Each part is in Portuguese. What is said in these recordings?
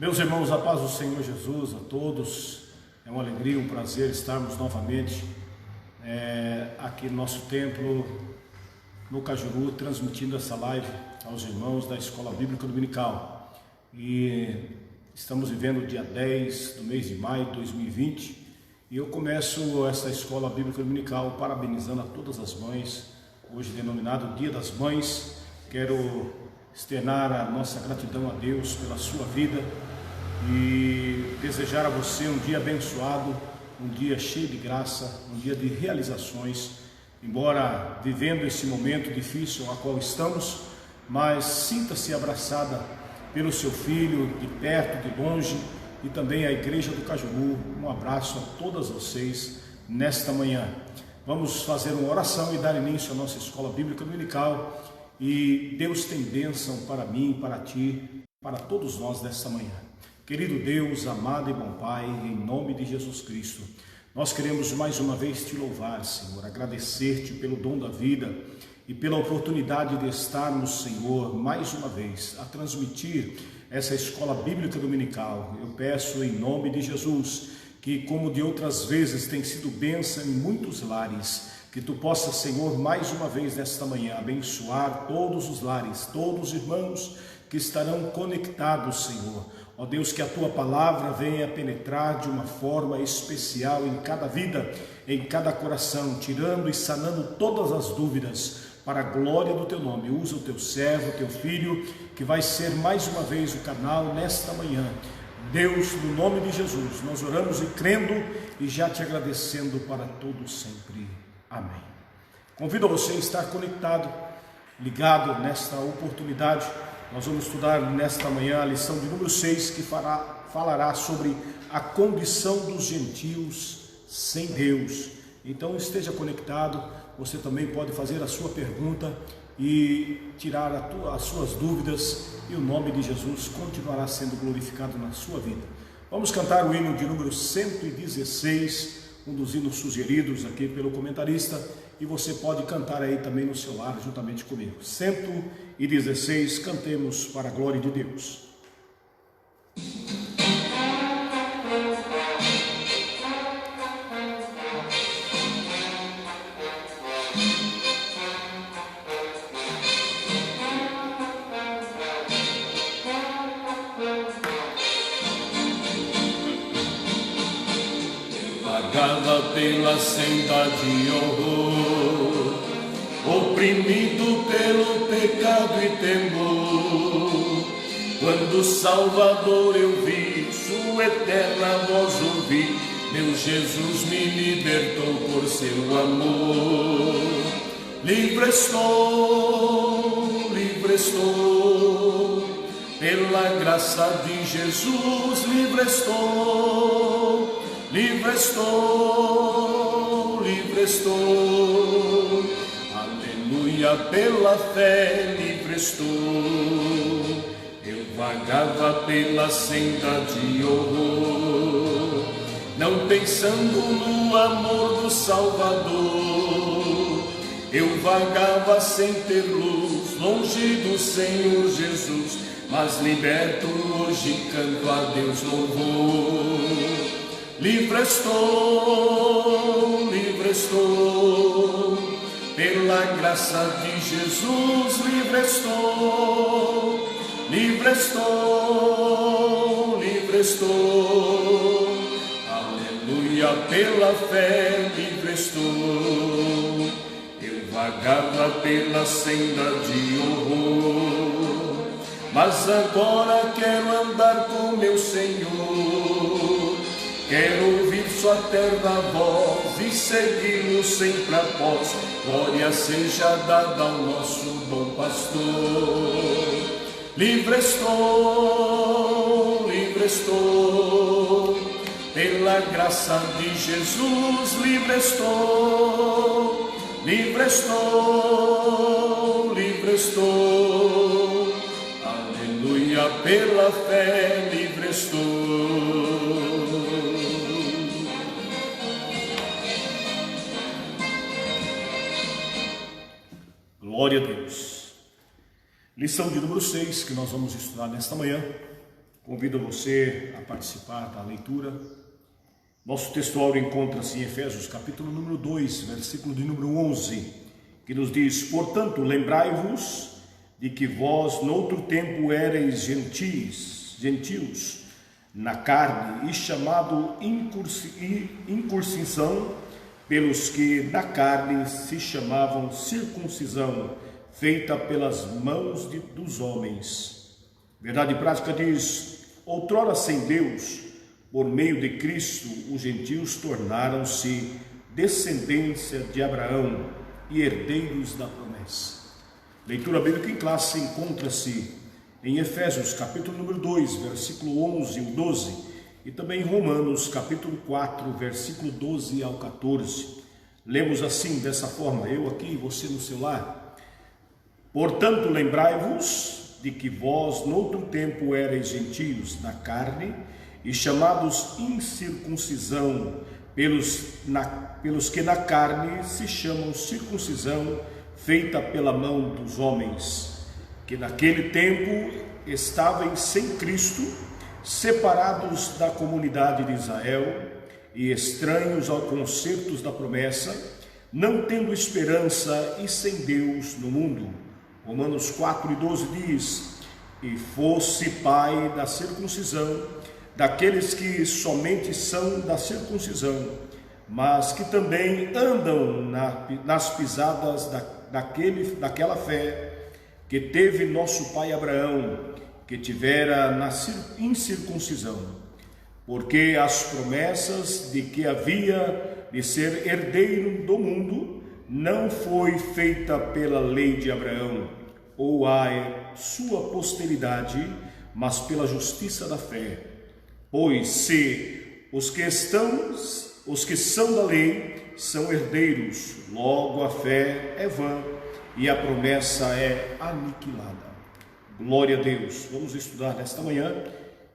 Meus irmãos, a paz do Senhor Jesus a todos. É uma alegria, um prazer estarmos novamente aqui no nosso templo, no Cajuru, transmitindo essa live aos irmãos da Escola Bíblica Dominical. E estamos vivendo o dia 10 do mês de maio de 2020 e eu começo esta Escola Bíblica Dominical parabenizando a todas as mães, hoje denominado Dia das Mães. Quero externar a nossa gratidão a Deus pela sua vida e desejar a você um dia abençoado, um dia cheio de graça, um dia de realizações, embora vivendo esse momento difícil a qual estamos, mas sinta-se abraçada pelo seu filho, de perto, de longe, e também a Igreja do Cajuru. Um abraço a todas vocês nesta manhã. Vamos fazer uma oração e dar início à nossa Escola Bíblica Dominical, e Deus tem bênção para mim, para ti, para todos nós nesta manhã. Querido Deus, amado e bom Pai, em nome de Jesus Cristo, nós queremos mais uma vez te louvar, Senhor, agradecer-te pelo dom da vida e pela oportunidade de estarmos, Senhor, mais uma vez a transmitir essa Escola Bíblica Dominical. Eu peço em nome de Jesus que, como de outras vezes tem sido bênção em muitos lares, que tu possas, Senhor, mais uma vez nesta manhã abençoar todos os lares, todos os irmãos que estarão conectados, Senhor. Ó Deus, que a tua palavra venha penetrar de uma forma especial em cada vida, em cada coração, tirando e sanando todas as dúvidas, para a glória do teu nome. Usa o teu servo, o teu filho, que vai ser mais uma vez o canal nesta manhã. Deus, no nome de Jesus, nós oramos e crendo e já te agradecendo para todo sempre. Amém. Convido você a estar conectado, ligado nesta oportunidade. Nós vamos estudar nesta manhã a lição de número 6, que falará sobre a condição dos gentios sem Deus. Então esteja conectado, você também pode fazer a sua pergunta e tirar as suas dúvidas, e o nome de Jesus continuará sendo glorificado na sua vida. Vamos cantar o hino de número 116, um dos hinos sugeridos aqui pelo comentarista, e você pode cantar aí também no seu lar juntamente comigo. 116, cantemos para a glória de Deus. Vagava pela senda de horror, oprimido pelo pecado e temor. Quando o Salvador eu vi, sua eterna voz ouvi, meu Jesus me libertou por seu amor. Livre estou, pela graça de Jesus, livre estou. Livre estou, aleluia, pela fé, livre estou. Eu vagava pela senda de horror, não pensando no amor do Salvador. Eu vagava sem ter luz, longe do Senhor Jesus, mas liberto hoje canto a Deus louvor. Livre estou, pela graça de Jesus, livre estou, aleluia, pela fé, livre estou. Eu vagava pela senda de horror, mas agora quero andar com meu Senhor. Quero ouvir sua terna voz e segui-lo sempre após. Glória seja dada ao nosso bom pastor. Livre estou, pela graça de Jesus, livre estou. Aleluia, pela fé, livre estou. Glória a Deus. Lição de número 6, que nós vamos estudar nesta manhã, Convido você a participar da leitura. Nosso textuário encontra-se em Efésios, capítulo número 2, versículo de número 11, que nos diz: portanto, lembrai-vos de que vós, noutro tempo, erais gentios na carne, e chamado incircuncisão pelos que na carne se chamavam circuncisão, feita pelas mãos dos homens. Verdade prática diz: outrora sem Deus, por meio de Cristo, os gentios tornaram-se descendência de Abraão e herdeiros da promessa. Leitura bíblica em classe encontra-se em Efésios, capítulo número 2, versículo 11 e 12, e também em Romanos, capítulo 4, versículo 12 ao 14. Lemos assim, dessa forma, eu aqui e você no seu lar. Portanto, lembrai-vos de que vós, noutro tempo, erais gentios na carne, e chamados incircuncisão pelos que na carne se chamam circuncisão, feita pela mão dos homens, que naquele tempo estavam sem Cristo, separados da comunidade de Israel e estranhos aos concertos da promessa, não tendo esperança e sem Deus no mundo. Romanos 4 e 12 diz: e fosse pai da circuncisão, daqueles que somente são da circuncisão, mas que também andam nas pisadas daquela fé que teve nosso pai Abraão, que tivera na incircuncisão, porque as promessas de que havia de ser herdeiro do mundo não foi feita pela lei de Abraão ou a sua posteridade, mas pela justiça da fé. Pois se os que são da lei são herdeiros, logo a fé é vã e a promessa é aniquilada. Glória a Deus. Vamos estudar nesta manhã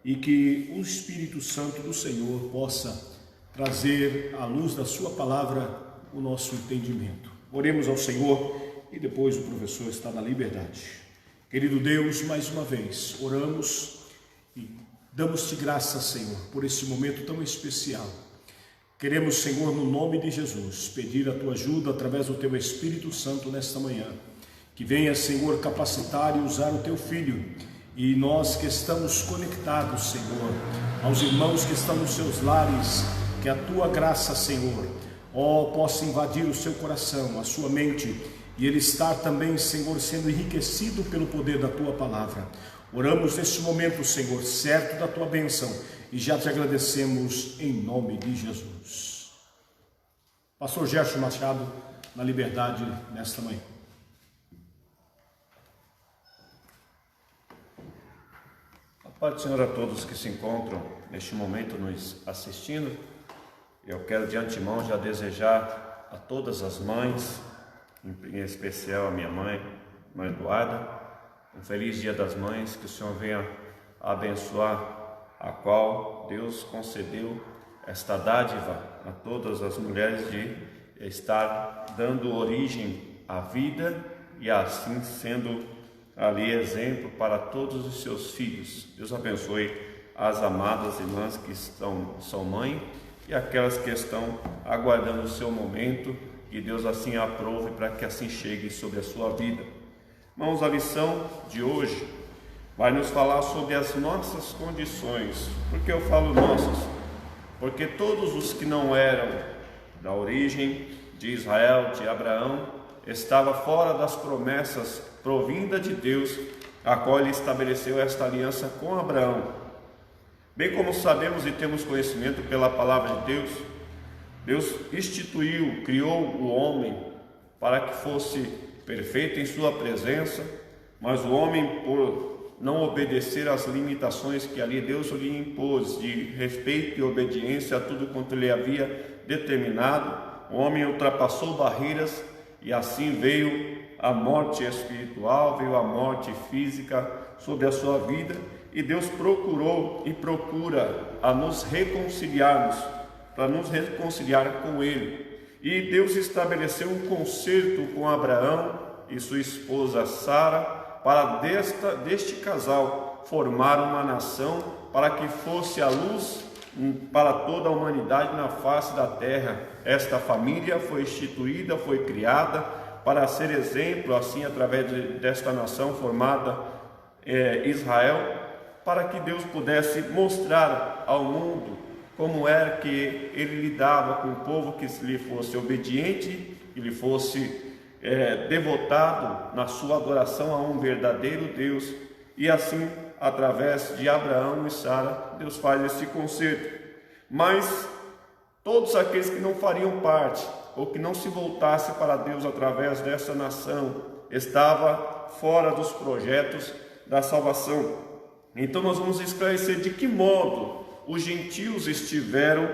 e que o Espírito Santo do Senhor possa trazer à luz da sua palavra o nosso entendimento. Oremos ao Senhor e depois o professor está na liberdade. Querido Deus, mais uma vez oramos e damos-te graças, Senhor, por esse momento tão especial. Queremos, Senhor, no nome de Jesus, pedir a tua ajuda através do teu Espírito Santo nesta manhã. Que venha, Senhor, capacitar e usar o teu Filho. E nós que estamos conectados, Senhor, aos irmãos que estão nos seus lares, que a tua graça, Senhor, possa invadir o seu coração, a sua mente, e ele estar também, Senhor, sendo enriquecido pelo poder da tua palavra. Oramos neste momento, Senhor, certo da tua bênção, e já te agradecemos em nome de Jesus. Pastor Gerson Machado, na liberdade nesta manhã. A paz do Senhor a todos que se encontram neste momento nos assistindo. Eu quero de antemão já desejar a todas as mães, em especial a minha mãe Eduarda, um feliz Dia das Mães, que o Senhor venha abençoar, a qual Deus concedeu esta dádiva a todas as mulheres de estar dando origem à vida e assim sendo ali exemplo para todos os seus filhos. Deus abençoe as amadas irmãs que são mãe e aquelas que estão aguardando o seu momento, que Deus assim aprove para que assim chegue sobre a sua vida. Irmãos, a lição de hoje vai nos falar sobre as nossas condições. Por que eu falo nossas? Porque todos os que não eram da origem de Israel, de Abraão, estavam fora das promessas provinda de Deus, a qual ele estabeleceu esta aliança com Abraão. Bem como sabemos e temos conhecimento pela palavra de Deus, Deus instituiu, criou o homem para que fosse perfeito em sua presença, mas o homem, por não obedecer às limitações que ali Deus lhe impôs de respeito e obediência a tudo quanto ele havia determinado, o homem ultrapassou barreiras e assim veio a morte espiritual, veio a morte física sobre a sua vida, e Deus procurou e procura a nos reconciliarmos, para nos reconciliar com Ele. E Deus estabeleceu um concerto com Abraão e sua esposa Sara, para deste casal formar uma nação, para que fosse a luz para toda a humanidade na face da terra. Esta família foi instituída, foi criada para ser exemplo, assim, através desta nação formada Israel, para que Deus pudesse mostrar ao mundo como era que ele lidava com o povo que lhe fosse obediente, que lhe fosse devotado na sua adoração a um verdadeiro Deus. E assim, através de Abraão e Sara, Deus faz esse concerto. Mas todos aqueles que não fariam parte, ou que não se voltassem para Deus através dessa nação, estava fora dos projetos da salvação. Então nós vamos esclarecer de que modo os gentios estiveram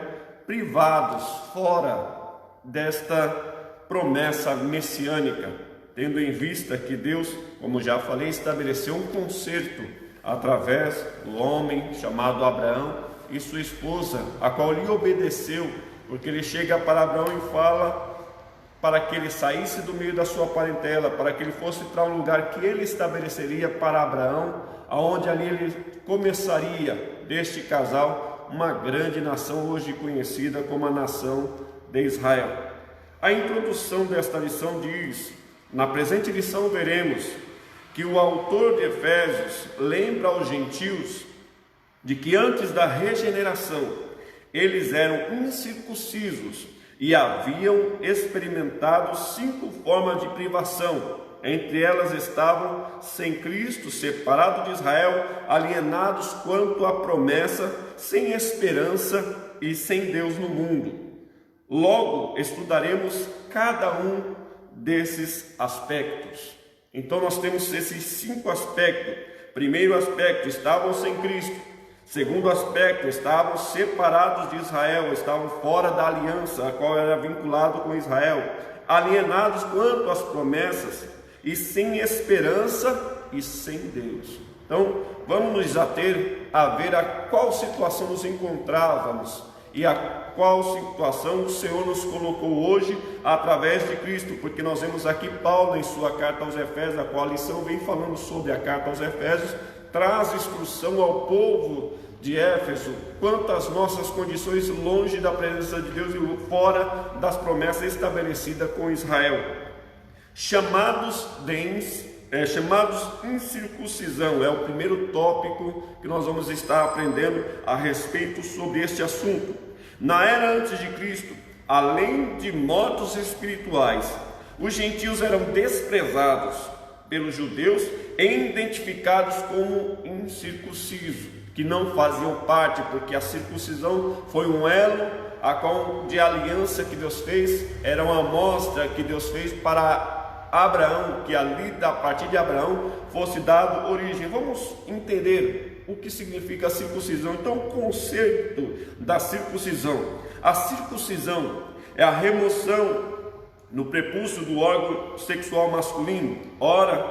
privados, fora desta promessa messiânica, tendo em vista que Deus, como já falei, estabeleceu um concerto através do homem chamado Abraão e sua esposa, a qual lhe obedeceu, porque ele chega para Abraão e fala para que ele saísse do meio da sua parentela, para que ele fosse para um lugar que ele estabeleceria para Abraão, aonde ali ele começaria deste casal uma grande nação, hoje conhecida como a nação de Israel. A introdução desta lição diz: na presente lição veremos que o autor de Efésios lembra aos gentios de que antes da regeneração eles eram incircuncisos e haviam experimentado 5 formas de privação. Entre elas estavam sem Cristo, separados de Israel, alienados quanto à promessa, sem esperança e sem Deus no mundo. Logo, estudaremos cada um desses aspectos. Então nós temos esses 5 aspectos. Primeiro aspecto, estavam sem Cristo. Segundo aspecto, estavam separados de Israel, estavam fora da aliança, a qual era vinculado com Israel, alienados quanto às promessas e sem esperança e sem Deus. Então, vamos nos ater a ver a qual situação nos encontrávamos e a qual situação o Senhor nos colocou hoje através de Cristo, porque nós vemos aqui Paulo em sua carta aos Efésios, a qual a lição vem falando sobre a carta aos Efésios, traz instrução ao povo de Éfeso quanto às nossas condições longe da presença de Deus e fora das promessas estabelecidas com Israel. Chamados incircuncisão é o primeiro tópico que nós vamos estar aprendendo a respeito sobre este assunto. Na era antes de Cristo, além de mortos espirituais, os gentios eram desprezados pelos judeus e identificados como incircuncisos, que não faziam parte, porque a circuncisão foi um elo de aliança que Deus fez, era uma amostra que Deus fez para Abraão, que ali a partir de Abraão fosse dado origem. Vamos entender o que significa a circuncisão. Então, o conceito da circuncisão: a circuncisão é a remoção no prepúcio do órgão sexual masculino. Ora,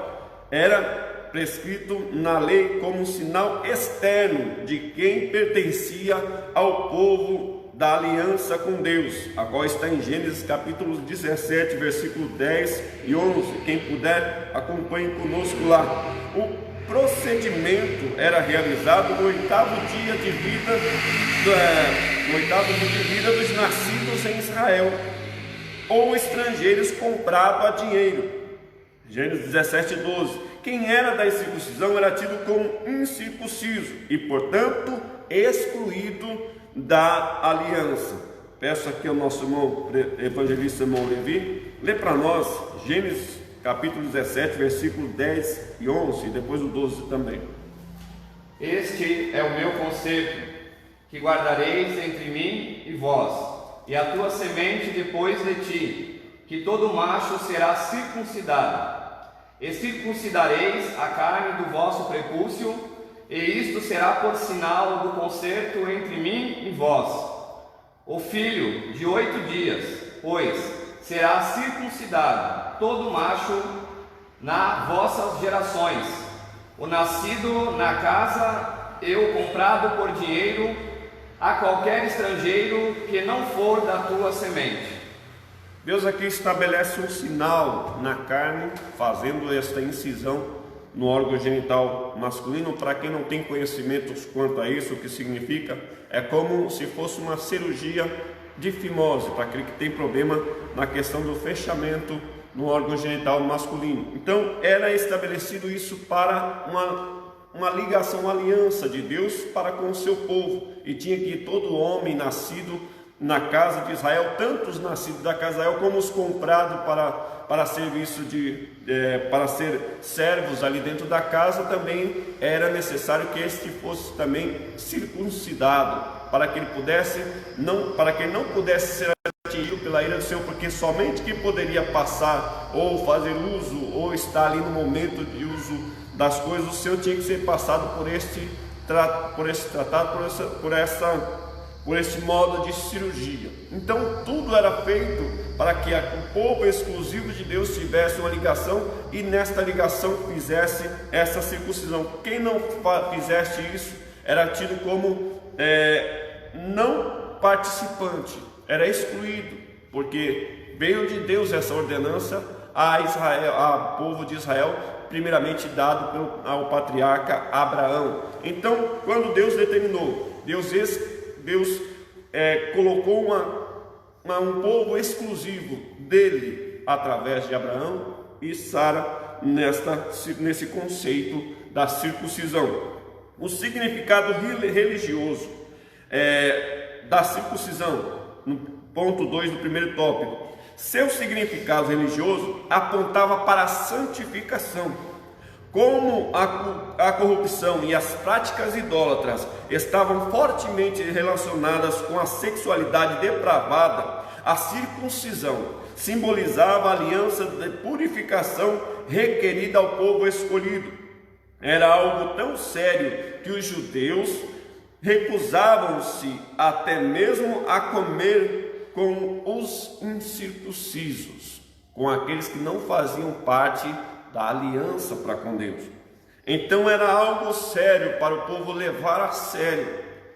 era prescrito na lei como um sinal externo de quem pertencia ao povo da aliança com Deus, a qual está em Gênesis capítulo 17, versículo 10 e 11. Quem puder, acompanhe conosco lá. O procedimento era realizado no 8º dia de vida dos nascidos em Israel ou estrangeiros comprados a dinheiro. Gênesis 17, 12. Quem era da incircuncisão era tido como incircunciso e, portanto, excluído da aliança. Peço aqui ao nosso irmão evangelista irmão Levi, lê para nós Gênesis capítulo 17, versículo 10 e 11, e depois o 12 também. Este é o meu concerto, que guardareis entre mim e vós, e a tua semente depois de ti, que todo macho será circuncidado. E circuncidareis a carne do vosso prepúcio, e isto será por sinal do concerto entre mim e vós. O filho de 8 dias, pois, será circuncidado, todo macho nas vossas gerações, o nascido na casa e o comprado por dinheiro a qualquer estrangeiro que não for da tua semente. Deus aqui estabelece um sinal na carne, fazendo esta incisão no órgão genital masculino. Para quem não tem conhecimentos quanto a isso, o que significa, é como se fosse uma cirurgia de fimose, para aquele que tem problema na questão do fechamento no órgão genital masculino. Então era estabelecido isso para uma ligação, uma aliança de Deus para com o seu povo, e tinha que todo homem nascido na casa de Israel, tanto os nascidos da casa de Israel como os comprados para serviço para ser servos ali dentro da casa, também era necessário que este fosse também circuncidado, para que ele não pudesse ser atingido pela ira do Senhor, porque somente quem poderia passar ou fazer uso ou estar ali no momento de uso das coisas do Senhor tinha que ser passado por este tratado, por este modo de cirurgia. Então tudo era feito para que o povo exclusivo de Deus tivesse uma ligação, e nesta ligação fizesse essa circuncisão. Quem não fizesse isso era tido como não participante, era excluído, porque veio de Deus essa ordenança ao povo de Israel, primeiramente dado ao patriarca Abraão. Então, quando Deus determinou, Deus colocou um povo exclusivo dele através de Abraão e Sara nesse conceito da circuncisão. O significado religioso da circuncisão, no ponto 2 do primeiro tópico. Seu significado religioso apontava para a santificação. Como a corrupção e as práticas idólatras estavam fortemente relacionadas com a sexualidade depravada, a circuncisão simbolizava a aliança de purificação requerida ao povo escolhido. Era algo tão sério que os judeus recusavam-se até mesmo a comer com os incircuncisos, com aqueles que não faziam parte da aliança para com Deus. Então era algo sério para o povo levar a sério.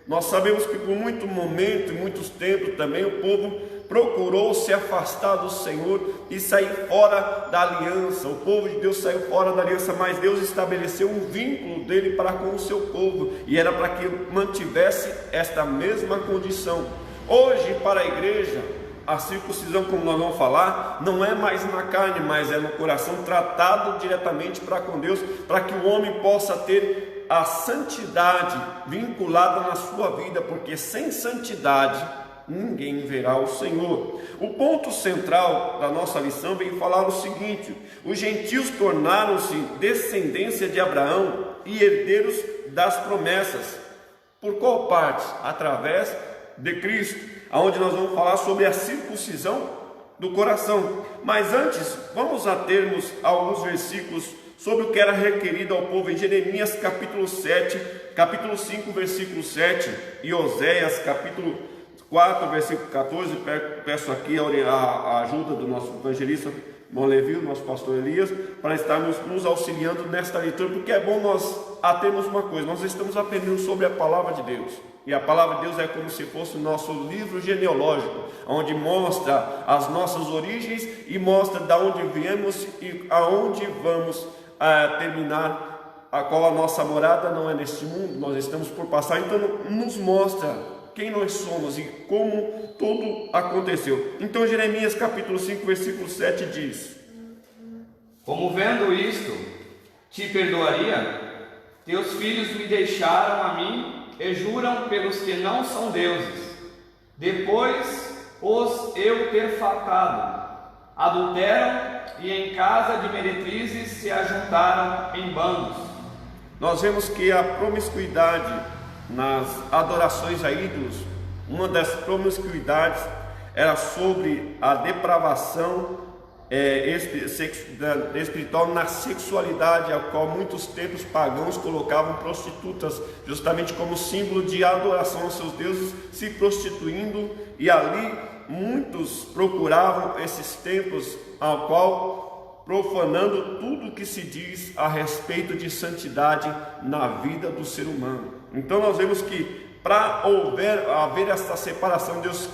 Nós sabemos que por muito momento e muitos tempos também o povo procurou se afastar do Senhor e sair fora da aliança. O povo de Deus saiu fora da aliança, mas Deus estabeleceu um vínculo dele para com o seu povo, e era para que mantivesse esta mesma condição. Hoje, para a igreja, a circuncisão, como nós vamos falar, não é mais na carne, mas é no coração, tratado diretamente para com Deus, para que o homem possa ter a santidade vinculada na sua vida, porque sem santidade ninguém verá o Senhor. O ponto central da nossa lição vem falar o seguinte: os gentios tornaram-se descendência de Abraão e herdeiros das promessas. Por qual parte? Através de Cristo, onde nós vamos falar sobre a circuncisão do coração. Mas antes, vamos atermos a alguns versículos sobre o que era requerido ao povo em Jeremias capítulo 5, versículo 7, e Oséias capítulo 4, versículo 14. Peço aqui a ajuda do nosso evangelista irmão Levi, nosso pastor Elias, para estarmos nos auxiliando nesta leitura, porque é bom nós atermos uma coisa: nós estamos aprendendo sobre a palavra de Deus, e a palavra de Deus é como se fosse o nosso livro genealógico, onde mostra as nossas origens e mostra de onde viemos e aonde vamos terminar, a qual a nossa morada não é neste mundo, nós estamos por passar. Então nos mostra quem nós somos e como tudo aconteceu. Então Jeremias capítulo 5, versículo 7 diz: como vendo isto, te perdoaria? Teus filhos me deixaram a mim e juram pelos que não são deuses. Depois os eu ter fatado, adulteram e em casa de meretrizes se ajuntaram em bandos. Nós vemos que a promiscuidade nas adorações a ídolos, uma das promiscuidades era sobre a depravação espiritual na sexualidade, a qual muitos templos pagãos colocavam prostitutas justamente como símbolo de adoração aos seus deuses, se prostituindo, e ali muitos procuravam esses templos, ao qual profanando tudo que se diz a respeito de santidade na vida do ser humano. Então nós vemos que para haver essa separação, Deus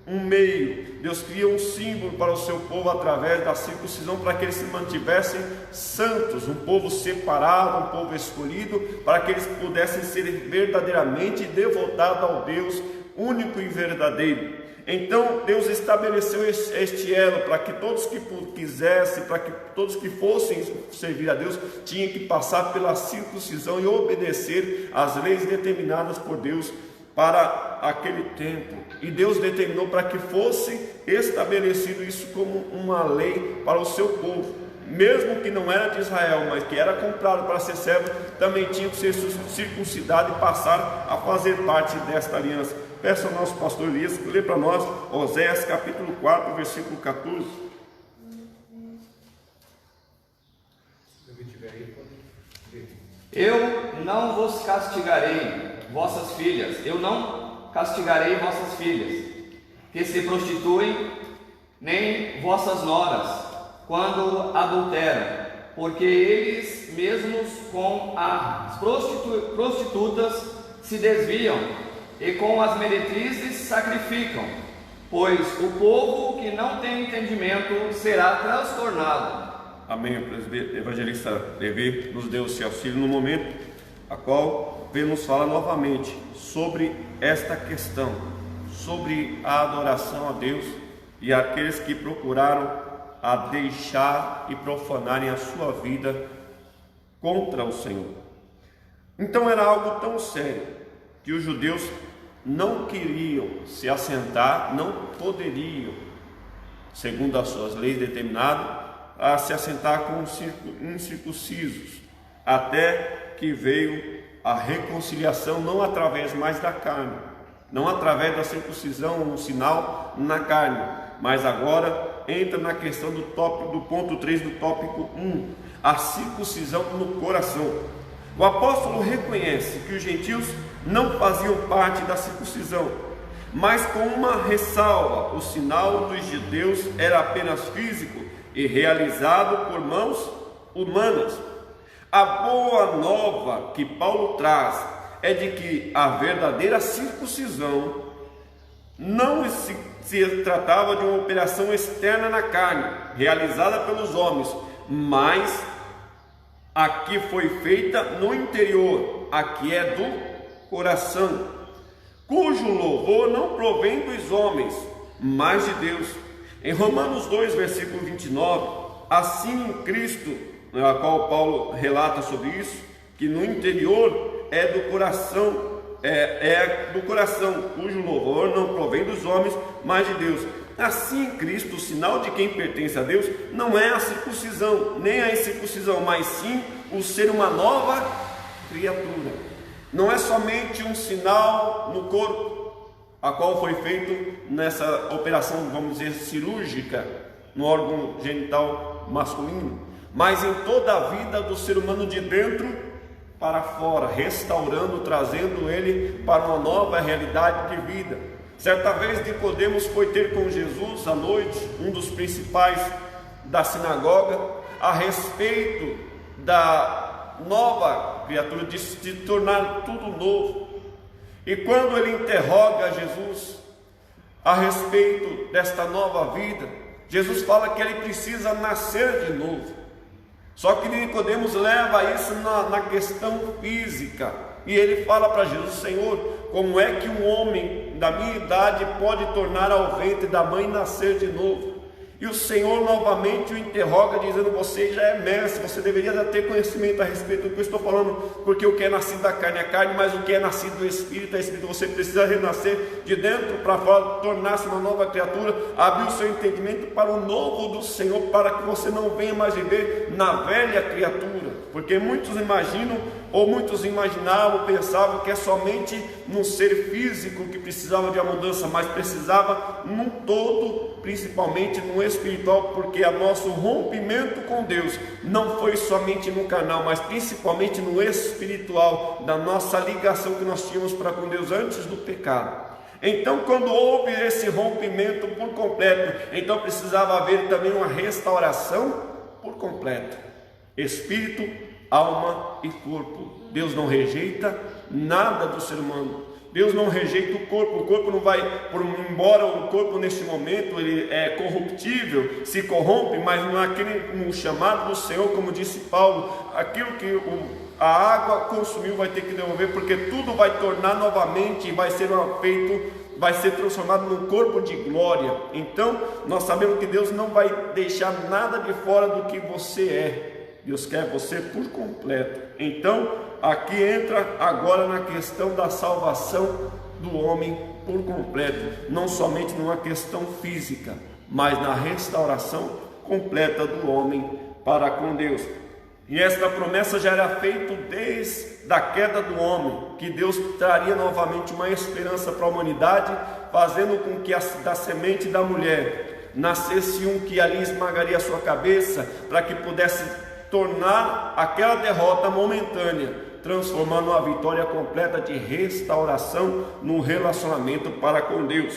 um meio, Deus cria um símbolo para o seu povo através da circuncisão, para que eles se mantivessem santos, um povo separado, um povo escolhido, para que eles pudessem ser verdadeiramente devotados ao Deus único e verdadeiro. Então Deus estabeleceu este elo para que todos que quisessem, para que todos que fossem servir a Deus, tinham que passar pela circuncisão e obedecer às leis determinadas por Deus para aquele tempo. E Deus determinou para que fosse estabelecido isso como uma lei para o seu povo. Mesmo que não era de Israel, mas que era comprado para ser servo, também tinha que ser circuncidado e passar a fazer parte desta aliança. Peço ao nosso pastor Elias que lê para nós Oséias capítulo 4, versículo 14. Eu não vos castigarei, vossas filhas, eu não castigarei vossas filhas, que se prostituem, nem vossas noras, quando adulteram, porque eles mesmos com as prostitutas se desviam, e com as meretrizes sacrificam, pois o povo que não tem entendimento será transtornado. Amém. O presbítero evangelista Levi nos deu esse auxílio no momento a qual vem nos falar novamente sobre esta questão, sobre a adoração a Deus e aqueles que procuraram a deixar e profanarem a sua vida contra o Senhor. Então era algo tão sério que os judeus não queriam se assentar, não poderiam, segundo as suas leis determinadas, a se assentar com incircuncisos, até que veio a reconciliação, não através mais da carne, não através da circuncisão, um sinal na carne, mas agora entra na questão do ponto 3 do tópico 1, a circuncisão no coração. O apóstolo reconhece que os gentios não faziam parte da circuncisão, mas com uma ressalva: o sinal dos judeus era apenas físico e realizado por mãos humanas. A boa nova que Paulo traz é de que a verdadeira circuncisão não se tratava de uma operação externa na carne, realizada pelos homens, mas a que foi feita no interior, a que é do coração, cujo louvor não provém dos homens, mas de Deus. Em Romanos 2, versículo 29, assim em Cristo, a qual Paulo relata sobre isso, que no interior é do coração, do coração, cujo louvor não provém dos homens, mas de Deus. Assim em Cristo, o sinal de quem pertence a Deus não é a circuncisão, nem a incircuncisão, mas sim o ser uma nova criatura. Não é somente um sinal no corpo, a qual foi feito nessa operação, vamos dizer, cirúrgica, no órgão genital masculino, mas em toda a vida do ser humano, de dentro para fora, restaurando, trazendo ele para uma nova realidade de vida. Certa vez Nicodemos foi ter com Jesus à noite, um dos principais da sinagoga, a respeito da nova criatura, de se tornar tudo novo. E quando ele interroga Jesus a respeito desta nova vida, Jesus fala que ele precisa nascer de novo. Só que Nicodemos leva isso na questão física, e ele fala para Jesus: Senhor, como é que um homem da minha idade pode tornar ao ventre da mãe nascer de novo? E o Senhor novamente o interroga, dizendo: você já é mestre, você deveria já ter conhecimento a respeito do que eu estou falando, porque o que é nascido da carne é carne, mas o que é nascido do Espírito é Espírito. Você precisa renascer de dentro para fora, tornar-se uma nova criatura, abrir o seu entendimento para o novo do Senhor, para que você não venha mais viver na velha criatura, porque muitos imaginam, ou muitos imaginavam, pensavam que é somente num ser físico que precisava de uma mudança, mas precisava num todo, principalmente no espiritual, porque o nosso rompimento com Deus não foi somente no carnal, mas principalmente no espiritual, da nossa ligação que nós tínhamos para com Deus antes do pecado. Então, quando houve esse rompimento por completo, então precisava haver também uma restauração por completo, espírito, alma e corpo. Deus não rejeita nada do ser humano. Deus não rejeita o corpo não vai, embora o corpo neste momento ele é corruptível, se corrompe, mas no chamado do Senhor, como disse Paulo, aquilo que a água consumiu vai ter que devolver, porque tudo vai tornar novamente e vai ser transformado num corpo de glória. Então, nós sabemos que Deus não vai deixar nada de fora do que você é. Deus quer você por completo. Então, aqui entra agora na questão da salvação do homem por completo, não somente numa questão física, mas na restauração completa do homem para com Deus. E esta promessa já era feita desde a queda do homem, que Deus traria novamente uma esperança para a humanidade, fazendo com que da semente da mulher nascesse um que ali esmagaria a sua cabeça, para que pudesse tornar aquela derrota momentânea, transformando uma vitória completa de restauração no relacionamento para com Deus.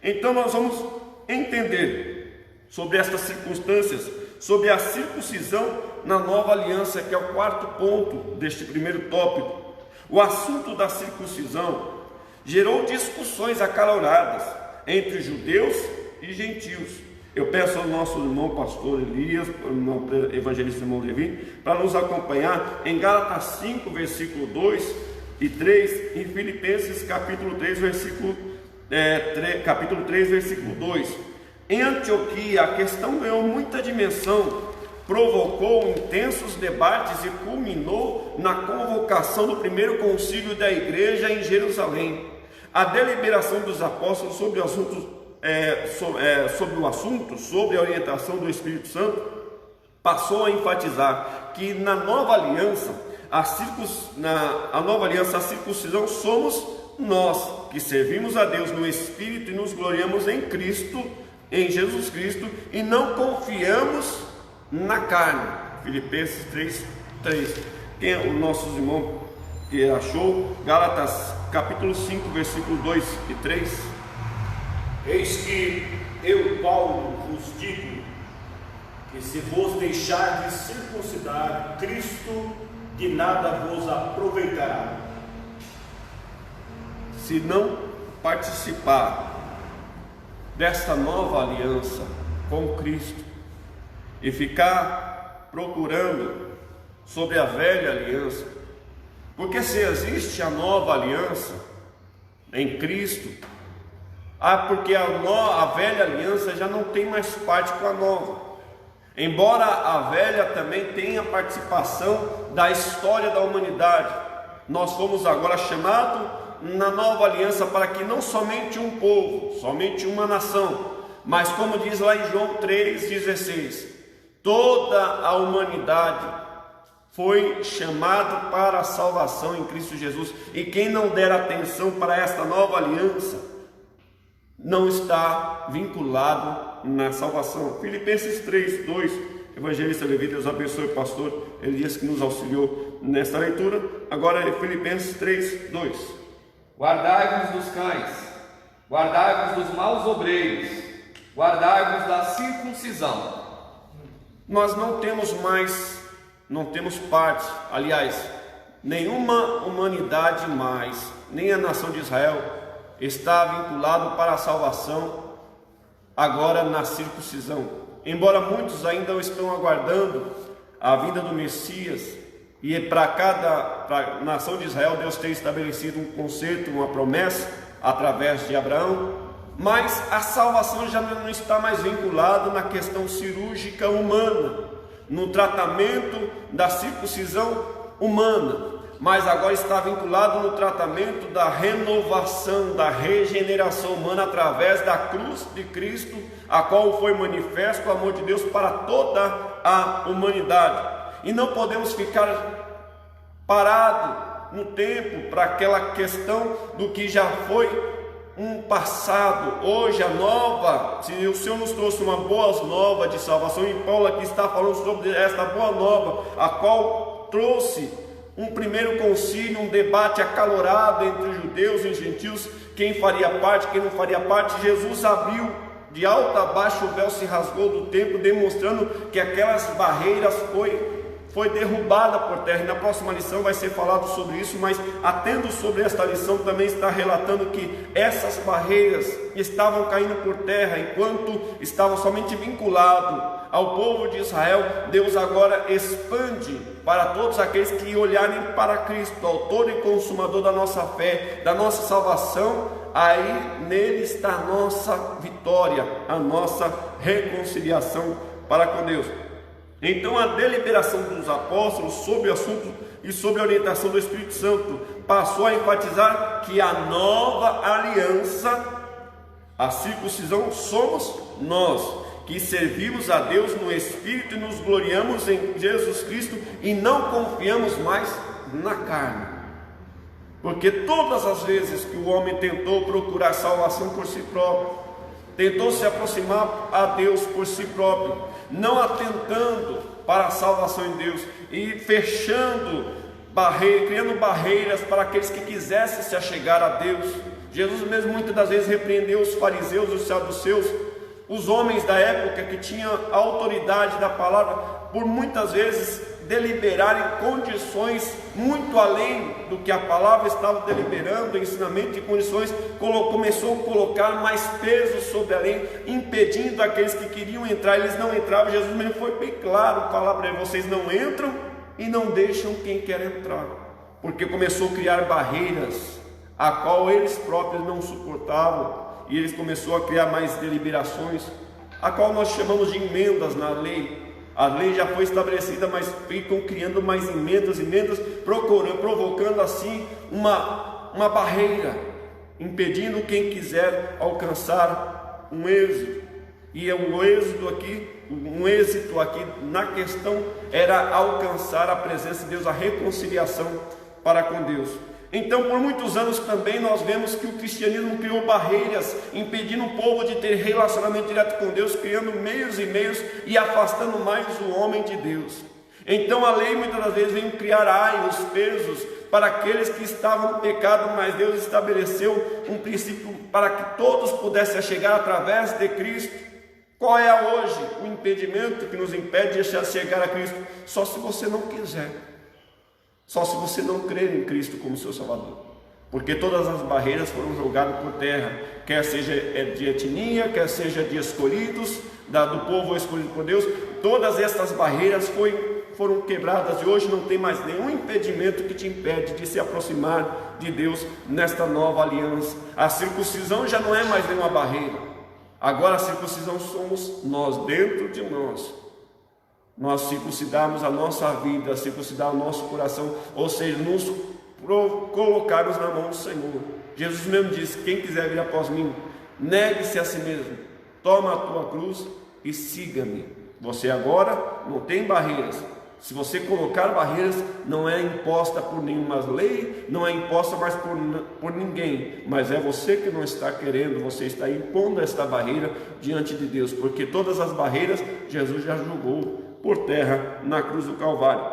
Então nós vamos entender sobre estas circunstâncias, sobre a circuncisão na nova aliança, que é o quarto ponto deste primeiro tópico. O assunto da circuncisão gerou discussões acaloradas entre judeus e gentios. Eu peço ao nosso irmão pastor Elias, irmão evangelista irmão Levi, para nos acompanhar em Gálatas 5, versículo 2 e 3, e Filipenses capítulo 3, versículo 2. Em Antioquia, a questão ganhou muita dimensão, provocou intensos debates e culminou na convocação do primeiro concílio da igreja em Jerusalém. A deliberação dos apóstolos sobre o assunto, sobre a orientação do Espírito Santo, passou a enfatizar que na nova aliança, a circuncisão somos nós, que servimos a Deus no Espírito e nos gloriamos em Cristo, em Jesus Cristo, e não confiamos na carne. Filipenses 3. Quem é o nosso irmão que achou? Gálatas capítulo 5, versículo 2 e 3. Eis que eu, Paulo, vos digo que se vos deixar de circuncidar, Cristo de nada vos aproveitará. Se não participar desta nova aliança com Cristo e ficar procurando sobre a velha aliança, porque se existe a nova aliança em Cristo, porque a velha aliança já não tem mais parte com a nova, embora a velha também tenha participação da história da humanidade. Nós fomos agora chamados na nova aliança para que não somente um povo, somente uma nação, mas como diz lá em João 3,16, toda a humanidade foi chamada para a salvação em Cristo Jesus, e quem não der atenção para esta nova aliança não está vinculado na salvação. Filipenses 3:2, evangelista Levi, Deus abençoe o pastor Elias que nos auxiliou nesta leitura. Agora é Filipenses 3:2. Guardai-vos dos cães, guardai-vos dos maus obreiros, guardai-vos da circuncisão. Nós não temos parte, aliás, nenhuma humanidade mais, nem a nação de Israel está vinculado para a salvação agora na circuncisão. Embora muitos ainda estão aguardando a vinda do Messias, e para cada nação de Israel Deus tem estabelecido um conceito, uma promessa através de Abraão, mas a salvação já não está mais vinculada na questão cirúrgica humana, no tratamento da circuncisão humana, mas agora está vinculado no tratamento da renovação, da regeneração humana através da cruz de Cristo, a qual foi manifesto o amor de Deus para toda a humanidade. E não podemos ficar parados no tempo para aquela questão do que já foi um passado. Hoje a nova, se o Senhor nos trouxe uma boa nova de salvação, e Paulo aqui está falando sobre esta boa nova, a qual trouxe um primeiro concílio, um debate acalorado entre judeus e gentios, quem faria parte, quem não faria parte. Jesus abriu de alto a baixo, o véu se rasgou do templo, demonstrando que aquelas barreiras foi derrubada por terra, e na próxima lição vai ser falado sobre isso, mas atendo sobre esta lição também está relatando que essas barreiras estavam caindo por terra, enquanto estavam somente vinculados ao povo de Israel. Deus agora expande para todos aqueles que olharem para Cristo, autor e consumador da nossa fé, da nossa salvação. Aí nele está a nossa vitória, a nossa reconciliação para com Deus. Então a deliberação dos apóstolos sobre o assunto e sobre a orientação do Espírito Santo passou a enfatizar que a nova aliança, a circuncisão, somos nós, que servimos a Deus no Espírito e nos gloriamos em Jesus Cristo e não confiamos mais na carne. Porque todas as vezes que o homem tentou procurar salvação por si próprio, tentou se aproximar a Deus por si próprio, não atentando para a salvação em Deus e fechando criando barreiras para aqueles que quisessem se achegar a Deus. Jesus mesmo muitas das vezes repreendeu os fariseus, os saduceus, os homens da época que tinham a autoridade da palavra, por muitas vezes deliberarem condições muito além do que a palavra estava deliberando, ensinamento e condições, começou a colocar mais peso sobre a lei, impedindo aqueles que queriam entrar, eles não entravam. Jesus mesmo foi bem claro, falar para eles: vocês não entram e não deixam quem quer entrar, porque começou a criar barreiras a qual eles próprios não suportavam, e eles começou a criar mais deliberações, a qual nós chamamos de emendas na lei. A lei já foi estabelecida, mas ficam criando mais emendas, provocando assim uma barreira, impedindo quem quiser alcançar um êxito. E o êxito aqui, um êxito aqui na questão era alcançar a presença de Deus, a reconciliação para com Deus. Então, por muitos anos também nós vemos que o cristianismo criou barreiras, impedindo o povo de ter relacionamento direto com Deus, criando meios e meios e afastando mais o homem de Deus. Então a lei muitas das vezes vem criar aios, pesos para aqueles que estavam no pecado, mas Deus estabeleceu um princípio para que todos pudessem chegar através de Cristo. Qual é hoje o impedimento que nos impede de chegar a Cristo? Só se você não quiser. Só se você não crer em Cristo como seu Salvador, porque todas as barreiras foram jogadas por terra, quer seja de etnia, quer seja de escolhidos, do povo escolhido por Deus. Todas estas barreiras foram quebradas e hoje não tem mais nenhum impedimento que te impede de se aproximar de Deus nesta nova aliança. A circuncisão já não é mais nenhuma barreira, agora a circuncisão somos nós, dentro de nós. Nós circuncidarmos a nossa vida, circuncidar o nosso coração, ou seja, nos colocarmos na mão do Senhor. Jesus mesmo disse: quem quiser vir após mim, negue-se a si mesmo, toma a tua cruz e siga-me. Você agora não tem barreiras. Se você colocar barreiras, não é imposta por nenhuma lei, não é imposta mais por ninguém, mas é você que não está querendo, você está impondo esta barreira diante de Deus, porque todas as barreiras Jesus já julgou por terra na cruz do Calvário.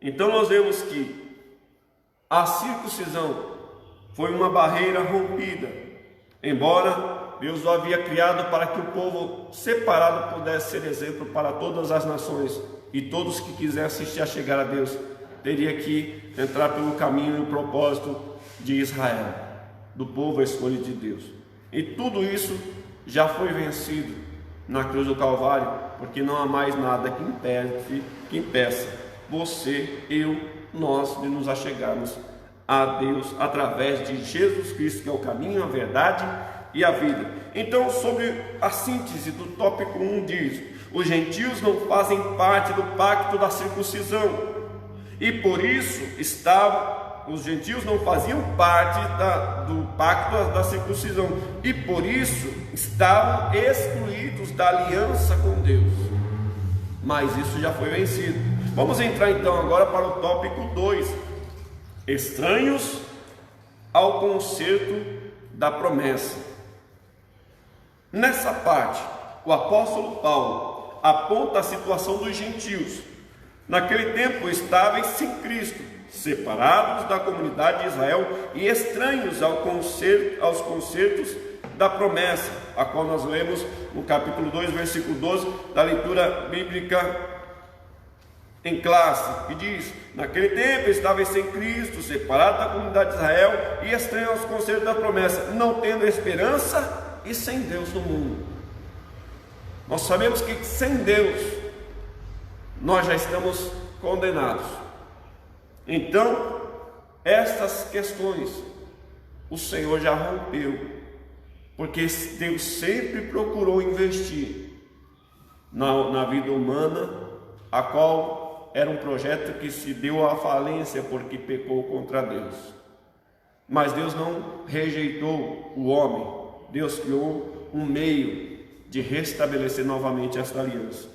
Então nós vemos que a circuncisão foi uma barreira rompida, embora Deus o havia criado para que o povo separado pudesse ser exemplo para todas as nações, e todos que quisessem se achegar a Deus teria que entrar pelo caminho e o propósito de Israel, do povo escolhido de Deus. E tudo isso já foi vencido na cruz do Calvário, porque não há mais nada que impeça você, eu, nós de nos achegarmos a Deus através de Jesus Cristo, que é o caminho, a verdade e a vida. Então, sobre a síntese do tópico 1 diz: os gentios não fazem parte do pacto da circuncisão, e por isso os gentios não faziam parte do pacto da circuncisão, e por isso estavam excluídos da aliança com Deus. Mas isso já foi vencido. Vamos entrar então agora para o tópico 2: estranhos ao concerto da promessa. Nessa parte, o apóstolo Paulo aponta a situação dos gentios. Naquele tempo estavam sem Cristo, separados da comunidade de Israel e estranhos aos concertos da promessa, a qual nós lemos no capítulo 2, versículo 12 da leitura bíblica em classe, que diz: naquele tempo estavam sem Cristo, separados da comunidade de Israel e estranhos aos conselhos da promessa, não tendo esperança e sem Deus no mundo. Nós sabemos que sem Deus nós já estamos condenados. Então, estas questões o Senhor já rompeu, porque Deus sempre procurou investir na vida humana, a qual era um projeto que se deu à falência porque pecou contra Deus. Mas Deus não rejeitou o homem. Deus criou um meio de restabelecer novamente esta aliança.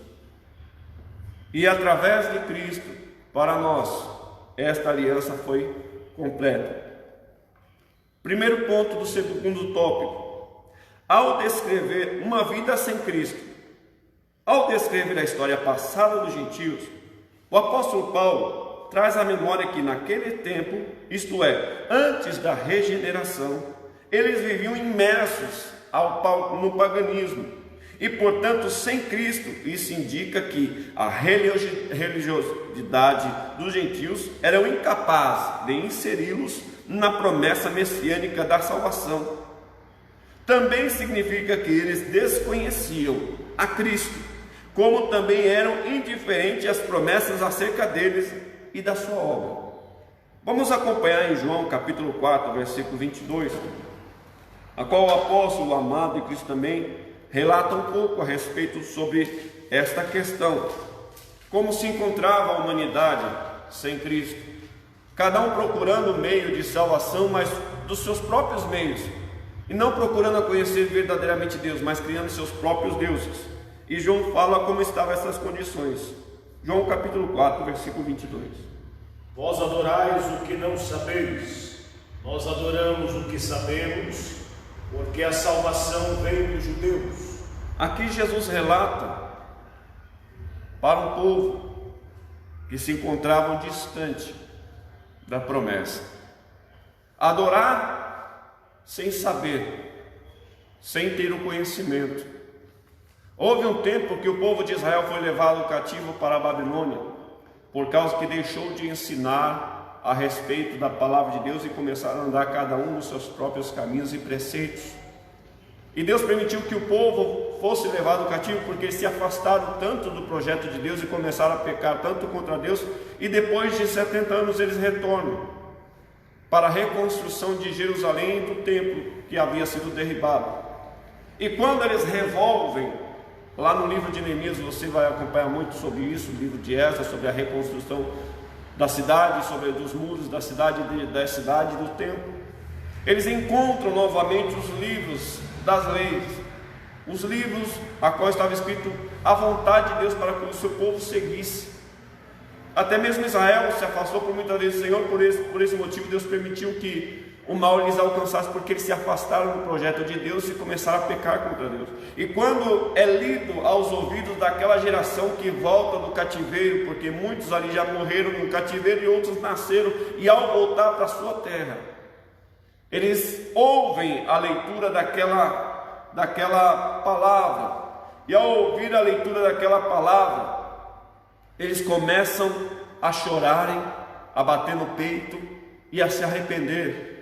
E através de Cristo, para nós, esta aliança foi completa. Primeiro ponto do segundo tópico: ao descrever uma vida sem Cristo, ao descrever a história passada dos gentios, o apóstolo Paulo traz à memória que naquele tempo, isto é, antes da regeneração, eles viviam imersos no paganismo e, portanto, sem Cristo. Isso indica que a religiosidade dos gentios era incapaz de inseri-los na promessa messiânica da salvação. Também significa que eles desconheciam a Cristo, como também eram indiferentes às promessas acerca deles e da sua obra. Vamos acompanhar em João capítulo 4, versículo 22, a qual o apóstolo amado de Cristo também relata um pouco a respeito sobre esta questão, como se encontrava a humanidade sem Cristo, cada um procurando meio de salvação, mas dos seus próprios meios, e não procurando conhecer verdadeiramente Deus, mas criando seus próprios deuses. E João fala como estavam essas condições. João capítulo 4, versículo 22. Vós adorais o que não sabeis, nós adoramos o que sabemos, porque a salvação vem dos judeus. Aqui Jesus relata para um povo que se encontravam distante da promessa. Adorar sem saber, sem ter o conhecimento. Houve um tempo que o povo de Israel foi levado cativo para a Babilônia, por causa que deixou de ensinar a respeito da palavra de Deus e começaram a andar cada um nos seus próprios caminhos e preceitos. E Deus permitiu que o povo fosse levado cativo porque eles se afastaram tanto do projeto de Deus e começaram a pecar tanto contra Deus, e depois de 70 anos eles retornam para a reconstrução de Jerusalém e do templo que havia sido derribado. E quando eles revolvem, lá no livro de Neemias você vai acompanhar muito sobre isso, o livro de Esdras, sobre a reconstrução da cidade, sobre os muros da cidade e do templo. Eles encontram novamente os livros das leis, os livros a qual estava escrito a vontade de Deus para que o seu povo seguisse. Até mesmo Israel se afastou por muitas vezes do Senhor. Por esse motivo Deus permitiu que o mal lhes alcançasse, porque eles se afastaram do projeto de Deus e começaram a pecar contra Deus. E quando é lido aos ouvidos daquela geração que volta do cativeiro, porque muitos ali já morreram no cativeiro e outros nasceram, e ao voltar para a sua terra, eles ouvem a leitura daquela palavra, e ao ouvir a leitura daquela palavra, eles começam a chorarem, a bater no peito e a se arrepender,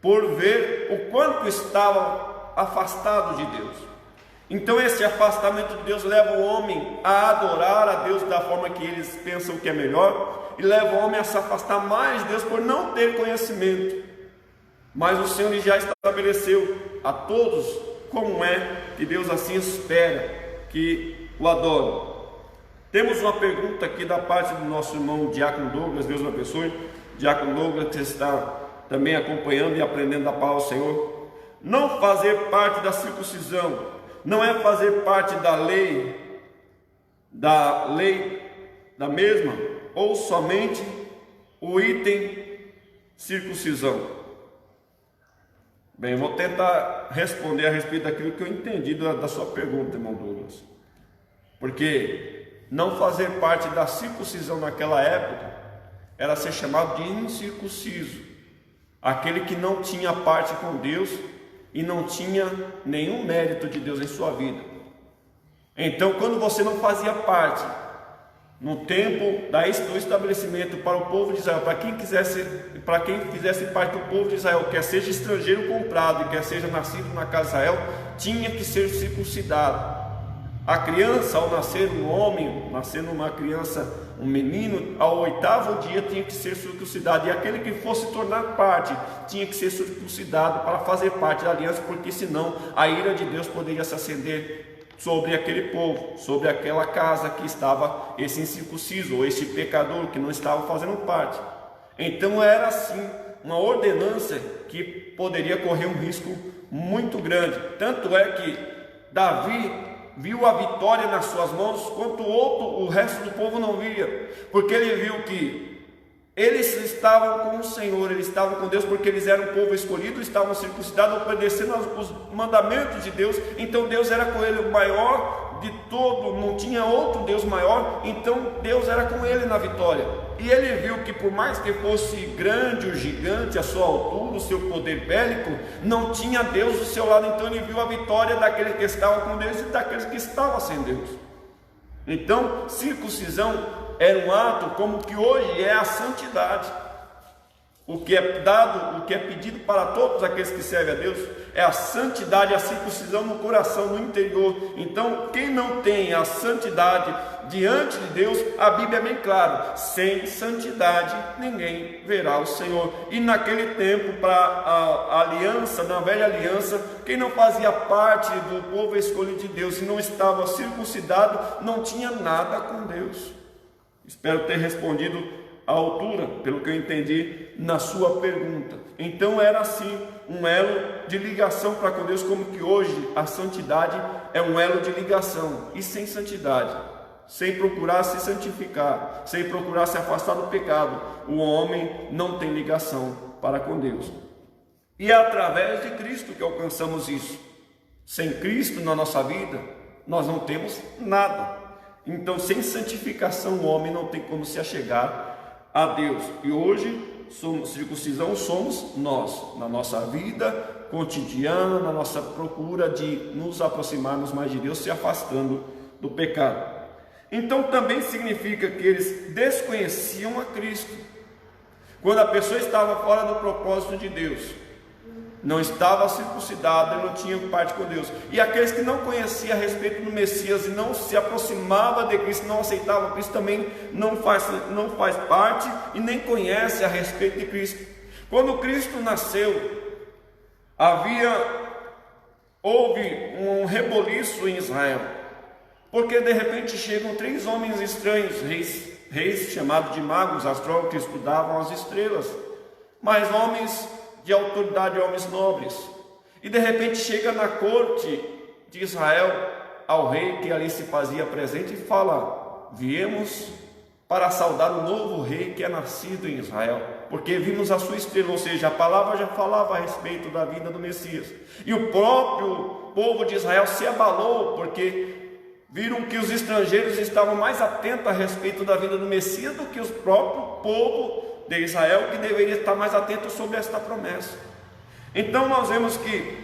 por ver o quanto estavam afastados de Deus. Então esse afastamento de Deus leva o homem a adorar a Deus da forma que eles pensam que é melhor, e leva o homem a se afastar mais de Deus por não ter conhecimento. Mas o Senhor já estabeleceu a todos como é que Deus assim espera que o adorem. Temos uma pergunta aqui da parte do nosso irmão Diácono Douglas, Deus o abençoe. Diácono Douglas, que está também acompanhando e aprendendo da palavra do Senhor. Não fazer parte da circuncisão não é fazer parte da lei da mesma, ou somente o item circuncisão? Bem, vou tentar responder a respeito daquilo que eu entendi da sua pergunta, irmão Douglas. Porque não fazer parte da circuncisão naquela época era ser chamado de incircunciso, aquele que não tinha parte com Deus e não tinha nenhum mérito de Deus em sua vida. Então, quando você não fazia parte no tempo do estabelecimento para o povo de Israel, para quem fizesse parte do povo de Israel, quer seja estrangeiro comprado e quer seja nascido na casa de Israel, tinha que ser circuncidado. A criança, ao nascer um homem, nascendo uma criança, um menino, ao 8º dia tinha que ser circuncidado, e aquele que fosse tornar parte tinha que ser circuncidado para fazer parte da aliança, porque senão a ira de Deus poderia se acender sobre aquele povo, sobre aquela casa que estava esse incircunciso, ou esse pecador que não estava fazendo parte. Então era assim uma ordenança que poderia correr um risco muito grande. Tanto é que Davi viu a vitória nas suas mãos, quanto o resto do povo não via, porque ele viu que eles estavam com o Senhor, eles estavam com Deus, porque eles eram um povo escolhido, estavam circuncidados, obedecendo os mandamentos de Deus. Então Deus era com ele, o maior de todo, não tinha outro Deus maior, então Deus era com ele na vitória. E ele viu que por mais que fosse grande o gigante, a sua altura, o seu poder bélico, não tinha Deus do seu lado. Então ele viu a vitória daquele que estava com Deus e daqueles que estavam sem Deus. Então circuncisão era um ato como que hoje é a santidade. O que é dado, o que é pedido para todos aqueles que servem a Deus é a santidade, a circuncisão no coração, no interior. Então quem não tem a santidade diante de Deus, a Bíblia é bem clara: sem santidade ninguém verá o Senhor. E naquele tempo, para a aliança, na velha aliança, quem não fazia parte do povo escolhido de Deus e não estava circuncidado, não tinha nada com Deus. Espero ter respondido à altura, pelo que eu entendi na sua pergunta. Então era assim um elo de ligação para com Deus, como que hoje a santidade é um elo de ligação. E sem santidade, sem procurar se santificar, sem procurar se afastar do pecado, o homem não tem ligação para com Deus. E é através de Cristo que alcançamos isso. Sem Cristo na nossa vida, nós não temos nada. Então, sem santificação, o homem não tem como se achegar a Deus. E hoje, circuncisão somos nós, na nossa vida cotidiana, na nossa procura de nos aproximarmos mais de Deus, se afastando do pecado. Então, também significa que eles desconheciam a Cristo. Quando a pessoa estava fora do propósito de Deus, não estava circuncidado, ele não tinha parte com Deus. E aqueles que não conheciam a respeito do Messias e não se aproximavam de Cristo, não aceitavam Cristo, também não faz parte e nem conhece a respeito de Cristo. Quando Cristo nasceu, houve um reboliço em Israel, porque de repente chegam 3 homens estranhos, reis chamados de magos, astrólogos, que estudavam as estrelas, mas homens de autoridade, homens nobres. E de repente chega na corte de Israel ao rei que ali se fazia presente e fala: viemos para saudar o novo rei que é nascido em Israel, porque vimos a sua estrela. Ou seja, a palavra já falava a respeito da vinda do Messias. E o próprio povo de Israel se abalou, porque viram que os estrangeiros estavam mais atentos a respeito da vinda do Messias do que o próprio povo de Israel, que deveria estar mais atento sobre esta promessa. Então nós vemos que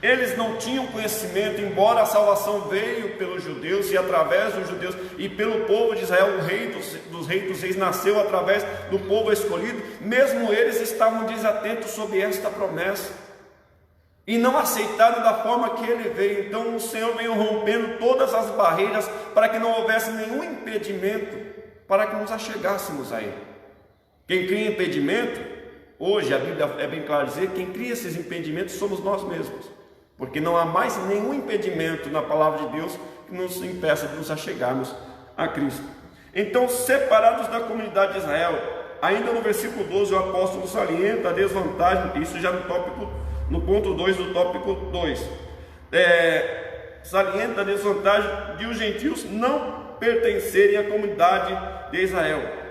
eles não tinham conhecimento, embora a salvação veio pelos judeus e através dos judeus e pelo povo de Israel, o rei dos reis nasceu através do povo escolhido. Mesmo eles estavam desatentos sobre esta promessa e não aceitaram da forma que ele veio. Então o Senhor veio rompendo todas as barreiras para que não houvesse nenhum impedimento para que nos achegássemos a ele. Quem cria impedimento, hoje a Bíblia é bem clara dizer, quem cria esses impedimentos somos nós mesmos, porque não há mais nenhum impedimento na palavra de Deus que nos impeça de nos achegarmos a Cristo. Então, separados da comunidade de Israel, ainda no versículo 12 o apóstolo salienta a desvantagem, isso já no ponto 2 do tópico 2, salienta a desvantagem de os gentios não pertencerem à comunidade de Israel.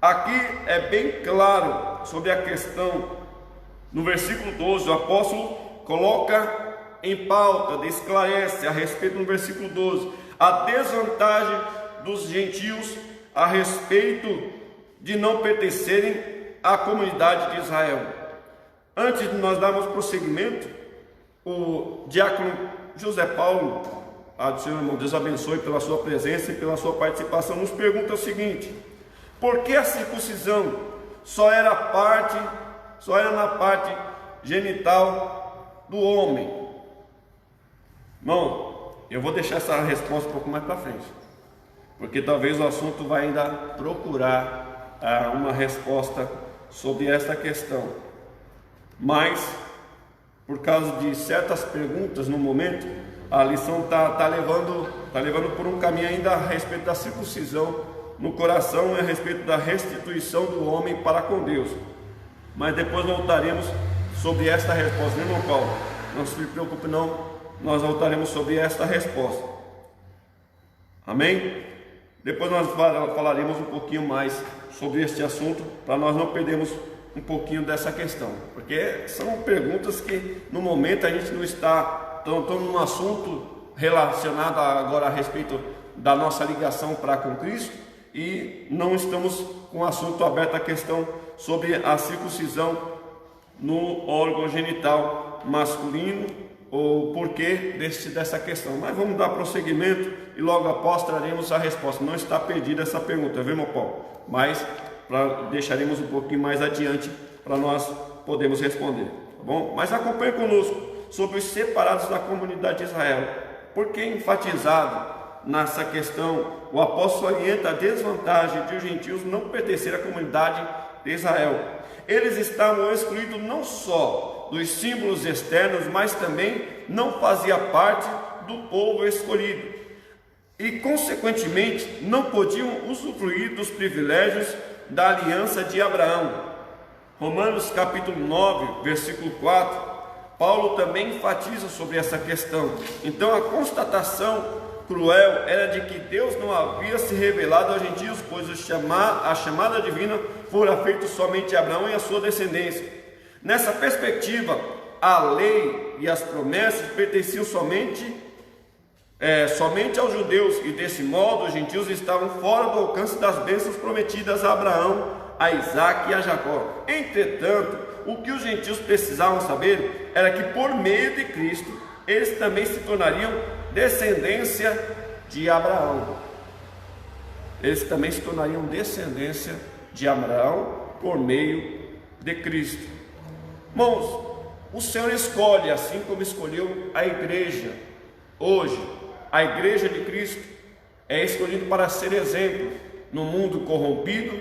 Aqui é bem claro sobre a questão. No versículo 12, o apóstolo coloca em pauta, esclarece a respeito no versículo 12, a desvantagem dos gentios a respeito de não pertencerem à comunidade de Israel. Antes de nós darmos prosseguimento, o diácono José Paulo, Senhor, irmão, Deus abençoe pela sua presença e pela sua participação, nos pergunta o seguinte: por que a circuncisão só era na parte genital do homem? Irmão, eu vou deixar essa resposta um pouco mais para frente, porque talvez o assunto vai ainda procurar uma resposta sobre esta questão. Mas, por causa de certas perguntas no momento, a lição está levando por um caminho ainda a respeito da circuncisão no coração e a respeito da restituição do homem para com Deus. Mas depois voltaremos sobre esta resposta, meu irmão Paulo? Não se preocupe não, nós voltaremos sobre esta resposta. Amém? Depois nós falaremos um pouquinho mais sobre este assunto, para nós não perdermos um pouquinho dessa questão, porque são perguntas que no momento a gente não está tão num assunto relacionado agora a respeito da nossa ligação para com Cristo, e não estamos com o assunto aberto, a questão sobre a circuncisão no órgão genital masculino, ou porquê dessa questão. Mas vamos dar prosseguimento e logo após traremos a resposta. Não está perdida essa pergunta, viu, meu Paulo? Mas deixaremos um pouquinho mais adiante para nós podermos responder, tá bom? Mas acompanhe conosco sobre os separados da comunidade de Israel. Por que enfatizado nessa questão, o apóstolo orienta a desvantagem de os gentios não pertencer à comunidade de Israel. Eles estavam excluídos não só dos símbolos externos, mas também não fazia parte do povo escolhido e, consequentemente, não podiam usufruir dos privilégios da aliança de Abraão. Romanos capítulo 9, versículo 4, Paulo também enfatiza sobre essa questão. Então, a constatação cruel era de que Deus não havia se revelado aos gentios, pois a chamada divina fora feita somente a Abraão e a sua descendência. Nessa perspectiva, a lei e as promessas pertenciam somente aos judeus, e desse modo os gentios estavam fora do alcance das bênçãos prometidas a Abraão, a Isaque e a Jacó. Entretanto, o que os gentios precisavam saber era que por meio de Cristo eles também se tornariam descendência de Abraão. Eles também se tornariam descendência de Abraão por meio de Cristo. Irmãos, o Senhor escolhe, assim como escolheu a igreja. Hoje, a igreja de Cristo é escolhida para ser exemplo no mundo corrompido,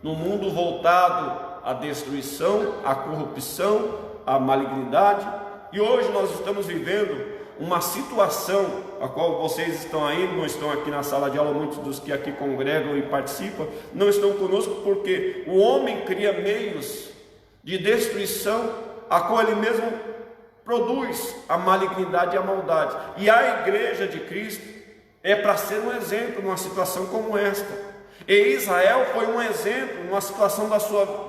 no mundo voltado à destruição, à corrupção, à malignidade. E hoje nós estamos vivendo uma situação a qual vocês estão aí, não estão aqui na sala de aula, muitos dos que aqui congregam e participam, não estão conosco porque o homem cria meios de destruição, a qual ele mesmo produz a malignidade e a maldade. E a igreja de Cristo é para ser um exemplo numa situação como esta. E Israel foi um exemplo numa situação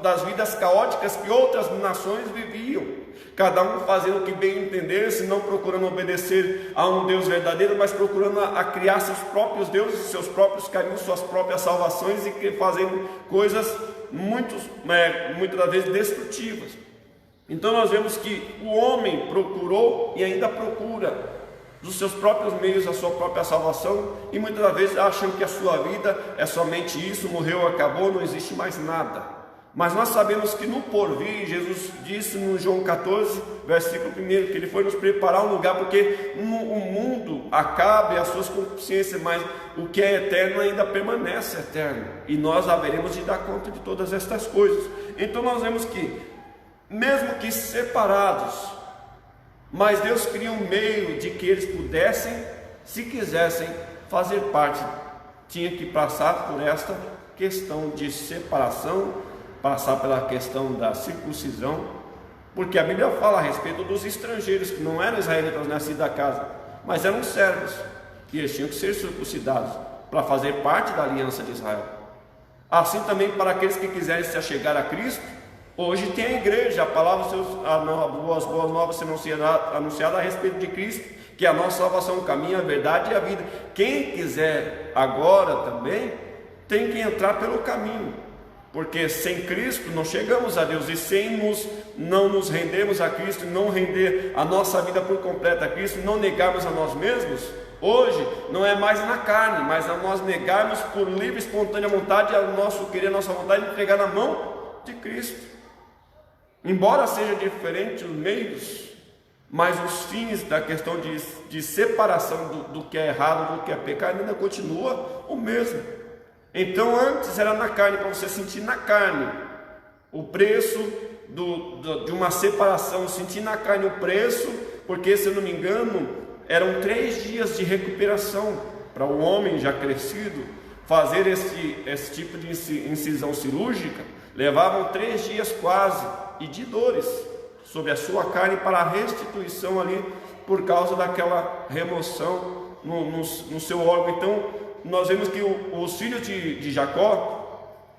das vidas caóticas que outras nações viviam, cada um fazendo o que bem entendesse, não procurando obedecer a um Deus verdadeiro, mas procurando a criar seus próprios deuses, seus próprios caminhos, suas próprias salvações, e fazendo coisas muitas das vezes destrutivas. Então nós vemos que o homem procurou e ainda procura dos seus próprios meios a sua própria salvação, e muitas das vezes acham que a sua vida é somente isso, morreu, acabou, não existe mais nada. Mas nós sabemos que no porvir, Jesus disse no João 14, versículo 1, que Ele foi nos preparar um lugar, porque o mundo acaba e as suas consciências, mas o que é eterno ainda permanece eterno, e nós haveremos de dar conta de todas estas coisas. Então nós vemos que, mesmo que separados, mas Deus cria um meio de que eles pudessem, se quisessem, fazer parte. Tinha que passar por esta questão de separação, passar pela questão da circuncisão, porque a Bíblia fala a respeito dos estrangeiros, que não eram israelitas nascidos da casa, mas eram servos, e eles tinham que ser circuncidados para fazer parte da aliança de Israel. Assim também para aqueles que quiserem se achegar a Cristo. Hoje tem a igreja, a palavra, as boas novas sendo anunciada a respeito de Cristo, que é a nossa salvação, o caminho, a verdade e a vida. Quem quiser agora também tem que entrar pelo caminho, porque sem Cristo não chegamos a Deus, e sem não nos rendermos a Cristo, não render a nossa vida por completo a Cristo, não negarmos a nós mesmos, Hoje não é mais na carne, mas a nós negarmos por livre e espontânea vontade o nosso querer, a nossa vontade de entregar na mão de Cristo. Embora seja diferente os meios, mas os fins da questão de separação do que é errado, do que é pecado, ainda continua o mesmo. Então antes era na carne, para você sentir na carne o preço de uma separação, sentir na carne o preço, porque, se eu não me engano, eram 3 dias de recuperação para o homem já crescido. Fazer esse tipo de incisão cirúrgica levavam 3 dias quase, e de dores sobre a sua carne, para a restituição ali, por causa daquela remoção no seu órgão. Então nós vemos que os filhos de Jacó,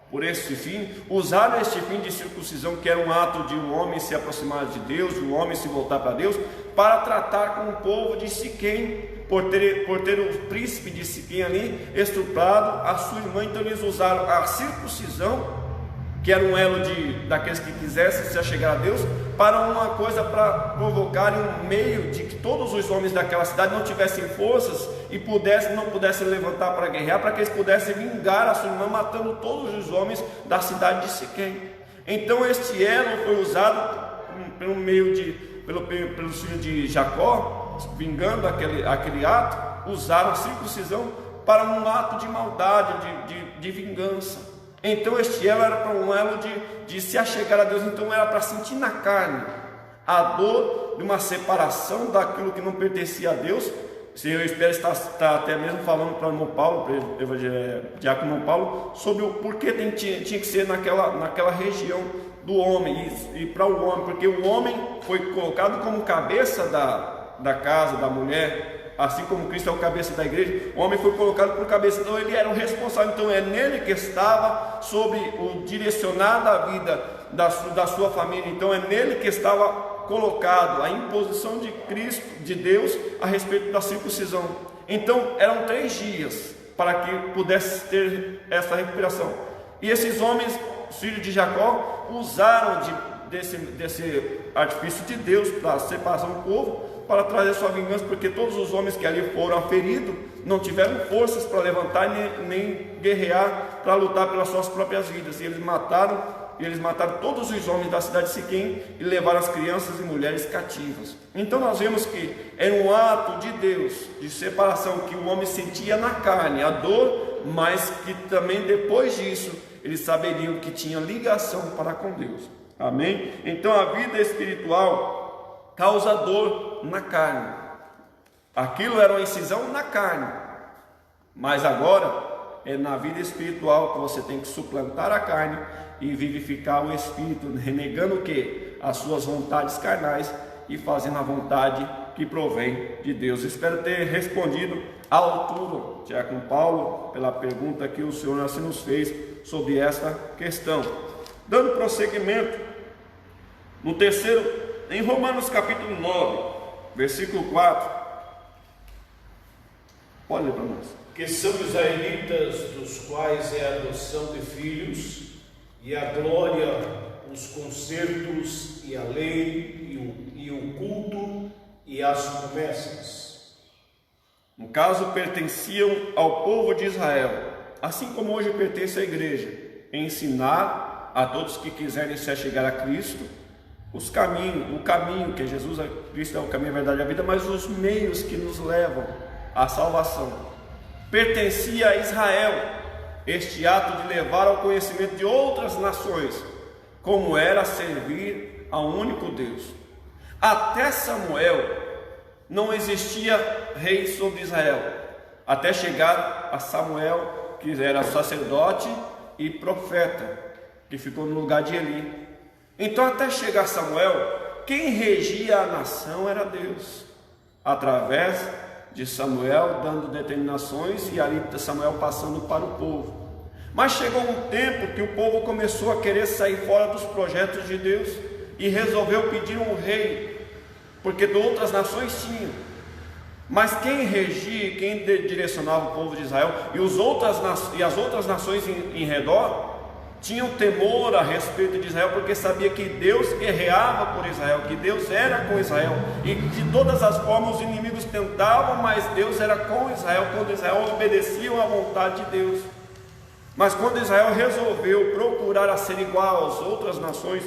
por este fim, usaram este fim de circuncisão, que era um ato de um homem se aproximar de Deus, de um homem se voltar para Deus, para tratar com o povo de Siquém, por ter o príncipe de Siquém ali estuprado a sua irmã. Então eles usaram a circuncisão, que era um elo daqueles que quisessem se achegar a Deus, para uma coisa, para provocarem um meio de que todos os homens daquela cidade não tivessem forças e não pudessem levantar para guerrear, para que eles pudessem vingar a sua irmã, matando todos os homens da cidade de Siquém. Então este elo foi usado pelos filhos de Jacó, vingando aquele ato. Usaram a circuncisão para um ato de maldade, de vingança. Então este elo era para um elo de se achegar a Deus. Então era para sentir na carne a dor de uma separação daquilo que não pertencia a Deus. Eu espero estar até mesmo falando para o irmão Paulo, para o diácono irmão Paulo, sobre o porquê tinha que ser naquela região do homem, e para o homem, porque o homem foi colocado como cabeça da casa, da mulher. Assim como Cristo é o cabeça da igreja, o homem foi colocado por cabeça, então ele era o responsável. Então é nele que estava sobre o direcionar da vida da sua família. Então é nele que estava colocado a imposição de Cristo, de Deus, a respeito da circuncisão. Então eram 3 dias para que pudesse ter essa recuperação. E esses homens, filhos de Jacó, usaram desse artifício de Deus para a separação do povo, para trazer sua vingança, porque todos os homens que ali foram feridos não tiveram forças para levantar nem guerrear para lutar pelas suas próprias vidas. E eles mataram todos os homens da cidade de Siquém e levaram as crianças e mulheres cativas. Então nós vemos que era um ato de Deus, de separação, que o homem sentia na carne, a dor, mas que também depois disso eles saberiam que tinha ligação para com Deus. Amém? Então a vida espiritual causa dor na carne. Aquilo era uma incisão na carne, mas agora é na vida espiritual que você tem que suplantar a carne e vivificar o espírito, renegando o que? As suas vontades carnais e fazendo a vontade que provém de Deus. Espero ter respondido à altura, diácono Paulo, pela pergunta que o Senhor assim nos fez sobre esta questão. Dando prosseguimento, no terceiro, em Romanos capítulo 9, versículo 4, pode ler para nós. Que são israelitas, dos quais é a adoção de filhos, e a glória, os concertos, e a lei, e o culto, e as promessas. No caso, pertenciam ao povo de Israel, assim como hoje pertence à igreja, ensinar a todos que quiserem se achegar a Cristo, o caminho que Jesus Cristo é o caminho, a verdade e a vida, mas os meios que nos levam à salvação. Pertencia a Israel este ato de levar ao conhecimento de outras nações como era servir ao único Deus. Até Samuel não existia rei sobre Israel, até chegar a Samuel, que era sacerdote e profeta, que ficou no lugar de Eli. Então, até chegar Samuel, quem regia a nação era Deus, através de Samuel dando determinações, e ali Samuel passando para o povo. Mas chegou um tempo que o povo começou a querer sair fora dos projetos de Deus e resolveu pedir um rei, porque de outras nações tinham. Mas quem regia, quem direcionava o povo de Israel e as outras nações em redor, tinham temor a respeito de Israel, porque sabia que Deus guerreava por Israel, que Deus era com Israel, e de todas as formas os inimigos tentavam, mas Deus era com Israel, quando Israel obedecia à vontade de Deus. Mas quando Israel resolveu procurar a ser igual às outras nações,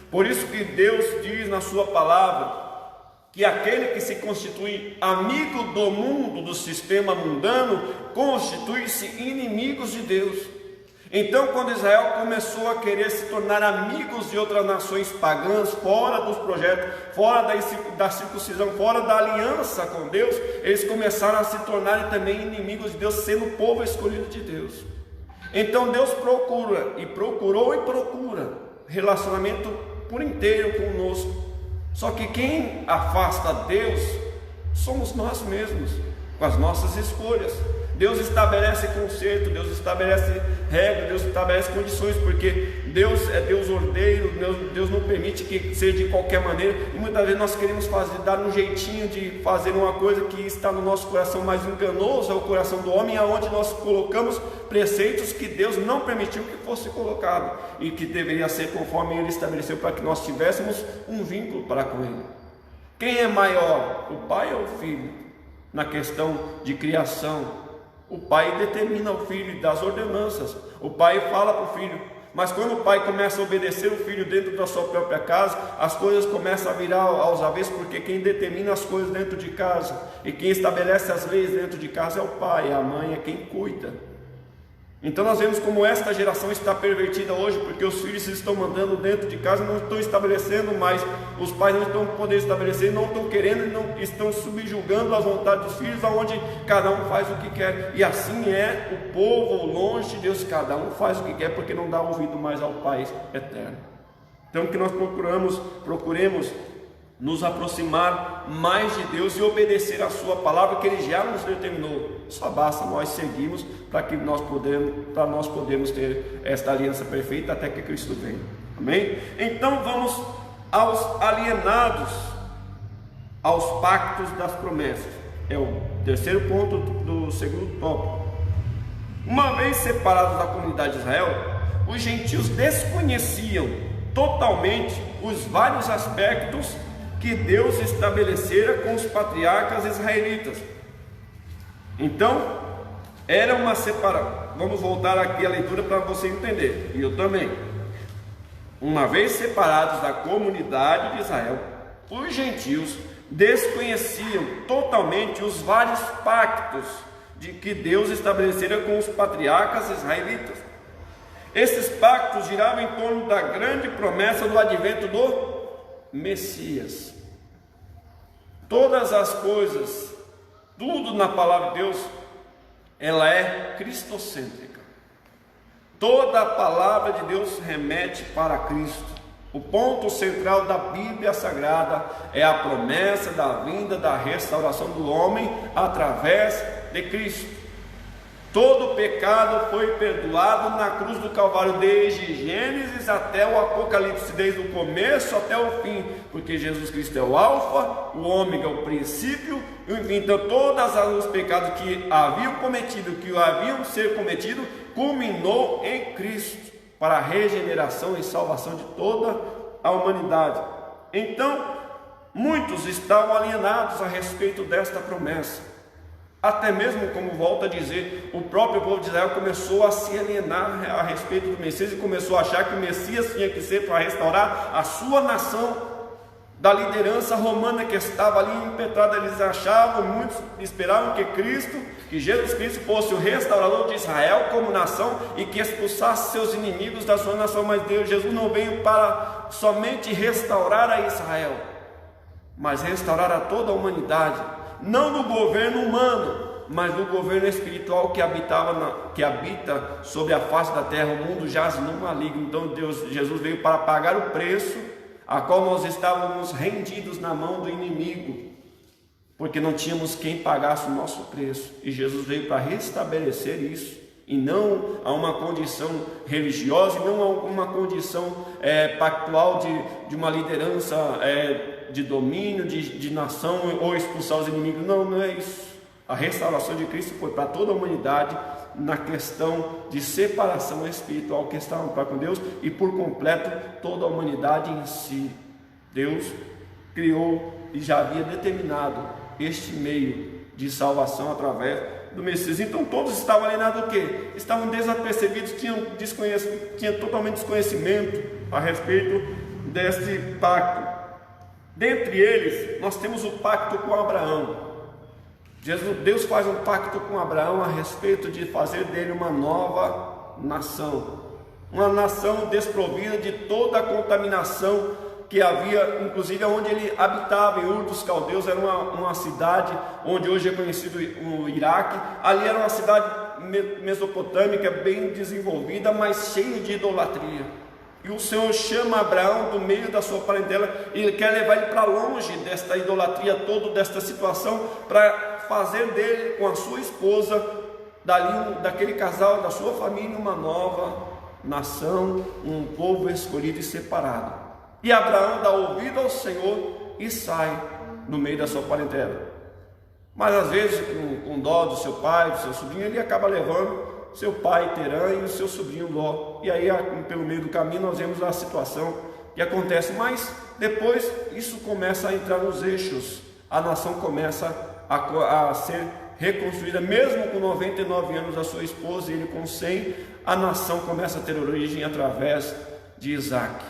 por isso que Deus diz na sua palavra, que aquele que se constitui amigo do mundo, do sistema mundano, constitui-se inimigos de Deus. Então, quando Israel começou a querer se tornar amigos de outras nações pagãs, fora dos projetos, fora da circuncisão, fora da aliança com Deus, eles começaram a se tornar também inimigos de Deus, sendo o povo escolhido de Deus. Então Deus procura, e procura relacionamento por inteiro conosco. Só que quem afasta Deus somos nós mesmos, com as nossas escolhas. Deus estabelece conceito, Deus estabelece regras, Deus estabelece condições, porque Deus é Deus ordeiro, Deus não permite que seja de qualquer maneira, e muitas vezes nós queremos dar um jeitinho de fazer uma coisa que está no nosso coração, mais enganoso é o coração do homem, aonde nós colocamos preceitos que Deus não permitiu que fosse colocado, e que deveria ser conforme Ele estabeleceu, para que nós tivéssemos um vínculo para com Ele. Quem é maior, o pai ou o filho? Na questão de criação, o pai determina ao filho das ordenanças, o pai fala para o filho, mas quando o pai começa a obedecer o filho dentro da sua própria casa, as coisas começam a virar aos avessos, porque quem determina as coisas dentro de casa e quem estabelece as leis dentro de casa é o pai, a mãe é quem cuida. Então nós vemos como esta geração está pervertida hoje, porque os filhos se estão mandando dentro de casa, não estão estabelecendo mais, os pais não estão podendo estabelecer, não estão querendo, não estão subjugando as vontades dos filhos, aonde cada um faz o que quer, e assim é o povo longe de Deus, cada um faz o que quer, porque não dá ouvido mais ao Pai eterno. Então que nós procuremos nos aproximar mais de Deus e obedecer a sua palavra que Ele já nos determinou. Só basta nós seguirmos para nós podermos ter esta aliança perfeita até que Cristo venha. Amém? Então vamos aos alienados, aos pactos das promessas. É o terceiro ponto do segundo tópico. Uma vez separados da comunidade de Israel, os gentios desconheciam totalmente os vários aspectos que Deus estabelecera com os patriarcas israelitas. Então, era uma separação. Vamos voltar aqui à leitura para você entender, e eu também. Uma vez separados da comunidade de Israel, os gentios desconheciam totalmente os vários pactos de que Deus estabelecera com os patriarcas israelitas. Esses pactos giravam em torno da grande promessa do advento do Messias. Todas as coisas, tudo na palavra de Deus, ela é cristocêntrica. Toda a palavra de Deus remete para Cristo. O ponto central da Bíblia Sagrada é a promessa da vinda, da restauração do homem através de Cristo. Todo o pecado foi perdoado na cruz do Calvário, desde Gênesis até o Apocalipse, desde o começo até o fim, porque Jesus Cristo é o Alfa, o Ômega, o princípio, então todos os pecados que haviam cometido, que haviam ser cometido, culminou em Cristo, para a regeneração e salvação de toda a humanidade. Então, muitos estavam alienados a respeito desta promessa. Até mesmo, como volto a dizer, o próprio povo de Israel começou a se alienar a respeito do Messias e começou a achar que o Messias tinha que ser para restaurar a sua nação da liderança romana que estava ali impetrada. Eles achavam, muitos esperavam que Jesus Cristo fosse o restaurador de Israel como nação e que expulsasse seus inimigos da sua nação, mas Jesus não veio para somente restaurar a Israel, mas restaurar a toda a humanidade. Não do governo humano, mas do governo espiritual que habita sobre a face da terra. O mundo jaz no maligno. Então Jesus veio para pagar o preço a qual nós estávamos rendidos na mão do inimigo, porque não tínhamos quem pagasse o nosso preço, e Jesus veio para restabelecer isso, e não a uma condição religiosa, e não a uma condição pactual de uma liderança de domínio, de nação, ou expulsar os inimigos. Não é isso. A restauração de Cristo foi para toda a humanidade na questão de separação espiritual que estavam para com Deus e por completo toda a humanidade em si. Deus criou e já havia determinado este meio de salvação através do Messias. Então todos estavam alienados do quê? Estavam desapercebidos, tinham totalmente desconhecimento a respeito deste pacto. Dentre eles, nós temos o pacto com Abraão. Deus faz um pacto com Abraão a respeito de fazer dele uma nova nação. Uma nação desprovida de toda a contaminação que havia, inclusive onde ele habitava, em Ur dos Caldeus, era uma cidade onde hoje é conhecido o Iraque. Ali era uma cidade mesopotâmica bem desenvolvida, mas cheia de idolatria. E o Senhor chama Abraão do meio da sua parentela e ele quer levar ele para longe desta idolatria toda, desta situação, para fazer dele, com a sua esposa, daquele casal, da sua família, uma nova nação, um povo escolhido e separado. E Abraão dá ouvido ao Senhor e sai no meio da sua parentela. Mas às vezes, com dó do seu pai, do seu sobrinho, ele acaba levando seu pai Terã e o seu sobrinho Ló. E aí, pelo meio do caminho, nós vemos a situação que acontece. Mas depois isso começa a entrar nos eixos. A nação começa a ser reconstruída, mesmo com 99 anos a sua esposa e ele com 100, a nação começa a ter origem através de Isaac.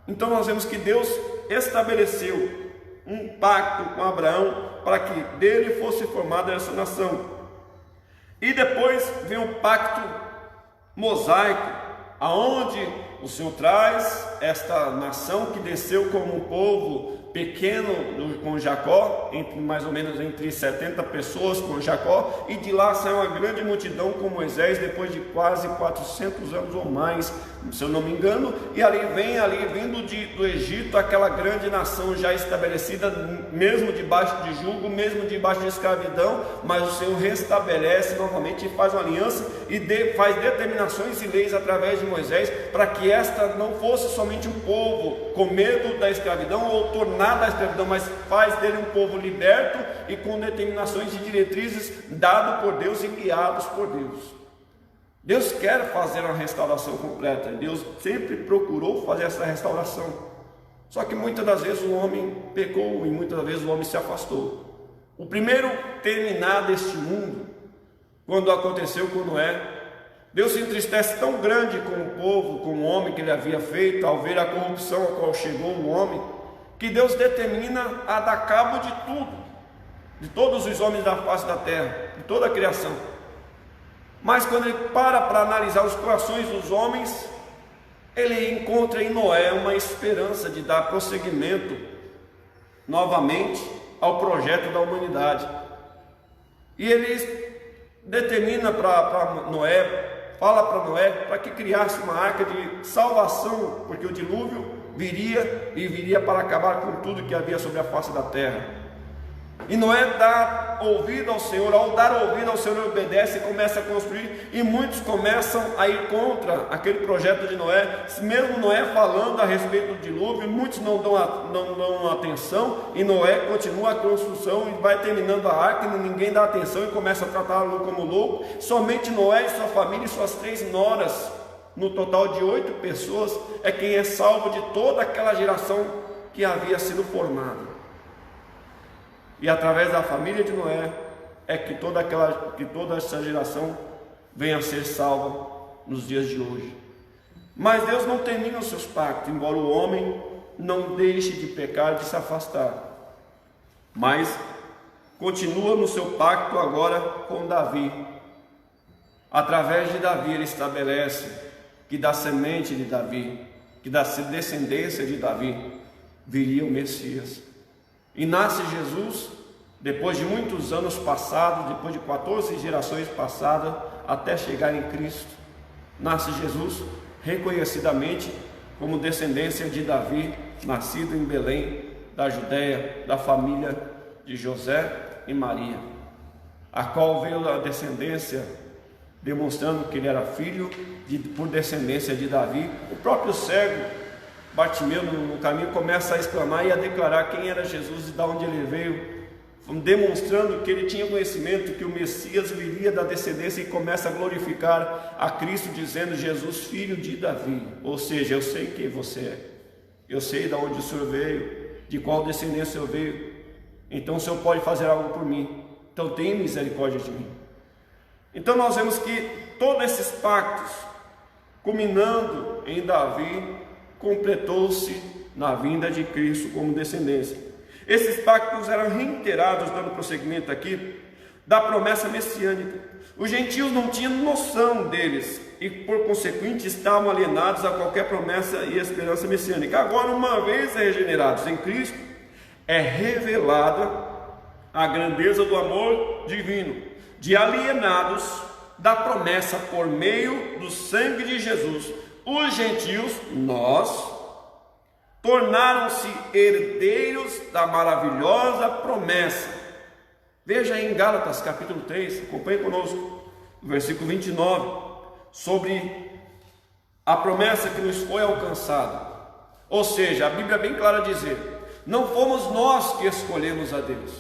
Então nós vemos que Deus estabeleceu um pacto com Abraão para que dele fosse formada essa nação. E depois vem o pacto mosaico, aonde o Senhor traz esta nação que desceu como um povo pequeno com Jacó, mais ou menos entre 70 pessoas com Jacó, e de lá sai uma grande multidão com Moisés, depois de quase 400 anos ou mais, se eu não me engano, e vindo do Egito, aquela grande nação já estabelecida, mesmo debaixo de jugo, mesmo debaixo de escravidão, mas o Senhor restabelece novamente e faz uma aliança e faz determinações e leis através de Moisés, para que esta não fosse somente um povo com medo da escravidão ou tornado da escravidão, mas faz dele um povo liberto e com determinações e diretrizes dados por Deus e guiados por Deus. Deus quer fazer uma restauração completa. Deus sempre procurou fazer essa restauração. Só que muitas das vezes o homem pecou e muitas das vezes o homem se afastou. O primeiro terminar deste mundo, quando aconteceu com Noé, Deus se entristece tão grande com o povo, com o homem que ele havia feito, ao ver a corrupção a qual chegou o homem, que Deus determina a dar cabo de tudo, de todos os homens da face da terra, de toda a criação. Mas quando ele para analisar os corações dos homens, ele encontra em Noé uma esperança de dar prosseguimento novamente ao projeto da humanidade. E ele determina para Noé, fala para Noé, para que criasse uma arca de salvação, porque o dilúvio viria para acabar com tudo que havia sobre a face da terra. E Noé dá ouvido ao Senhor. Ao dar ouvido ao Senhor, ele obedece e começa a construir, e muitos começam a ir contra aquele projeto de Noé. Mesmo Noé falando a respeito do dilúvio, muitos não dão atenção, e Noé continua a construção e vai terminando a arca, e ninguém dá atenção e começa a tratá-lo como louco. Somente Noé e sua família e suas 3 noras, no total de 8 pessoas, é quem é salvo de toda aquela geração que havia sido formada. E através da família de Noé é que toda essa geração venha a ser salva nos dias de hoje. Mas Deus não termina os seus pactos, embora o homem não deixe de pecar, de se afastar, mas continua no seu pacto agora com Davi. Através de Davi ele estabelece que da semente de Davi, que da descendência de Davi, viria o Messias. E nasce Jesus, depois de muitos anos passados, depois de 14 gerações passadas, até chegar em Cristo. Nasce Jesus, reconhecidamente como descendência de Davi, nascido em Belém, da Judéia, da família de José e Maria, a qual veio a descendência, demonstrando que ele era filho por descendência de Davi. O próprio cego Bartimeu no caminho começa a exclamar e a declarar quem era Jesus e de onde ele veio. demonstrando que ele tinha conhecimento que o Messias viria da descendência, e começa a glorificar a Cristo, dizendo: Jesus, filho de Davi. Ou seja, eu sei quem você é, eu sei de onde o Senhor veio, de qual descendência eu veio, então o Senhor pode fazer algo por mim, então tenha misericórdia de mim. Então nós vemos que todos esses pactos, culminando em Davi, completou-se na vinda de Cristo como descendência. Esses pactos eram reiterados, dando prosseguimento aqui, da promessa messiânica. Os gentios não tinham noção deles e, por consequente, estavam alienados a qualquer promessa e esperança messiânica. Agora, uma vez regenerados em Cristo, é revelada a grandeza do amor divino, de alienados da promessa por meio do sangue de Jesus. Os gentios, nós, tornaram-se herdeiros da maravilhosa promessa. Veja em Gálatas capítulo 3, acompanhe conosco, versículo 29, sobre a promessa que nos foi alcançada. Ou seja, a Bíblia é bem clara a dizer: não fomos nós que escolhemos a Deus,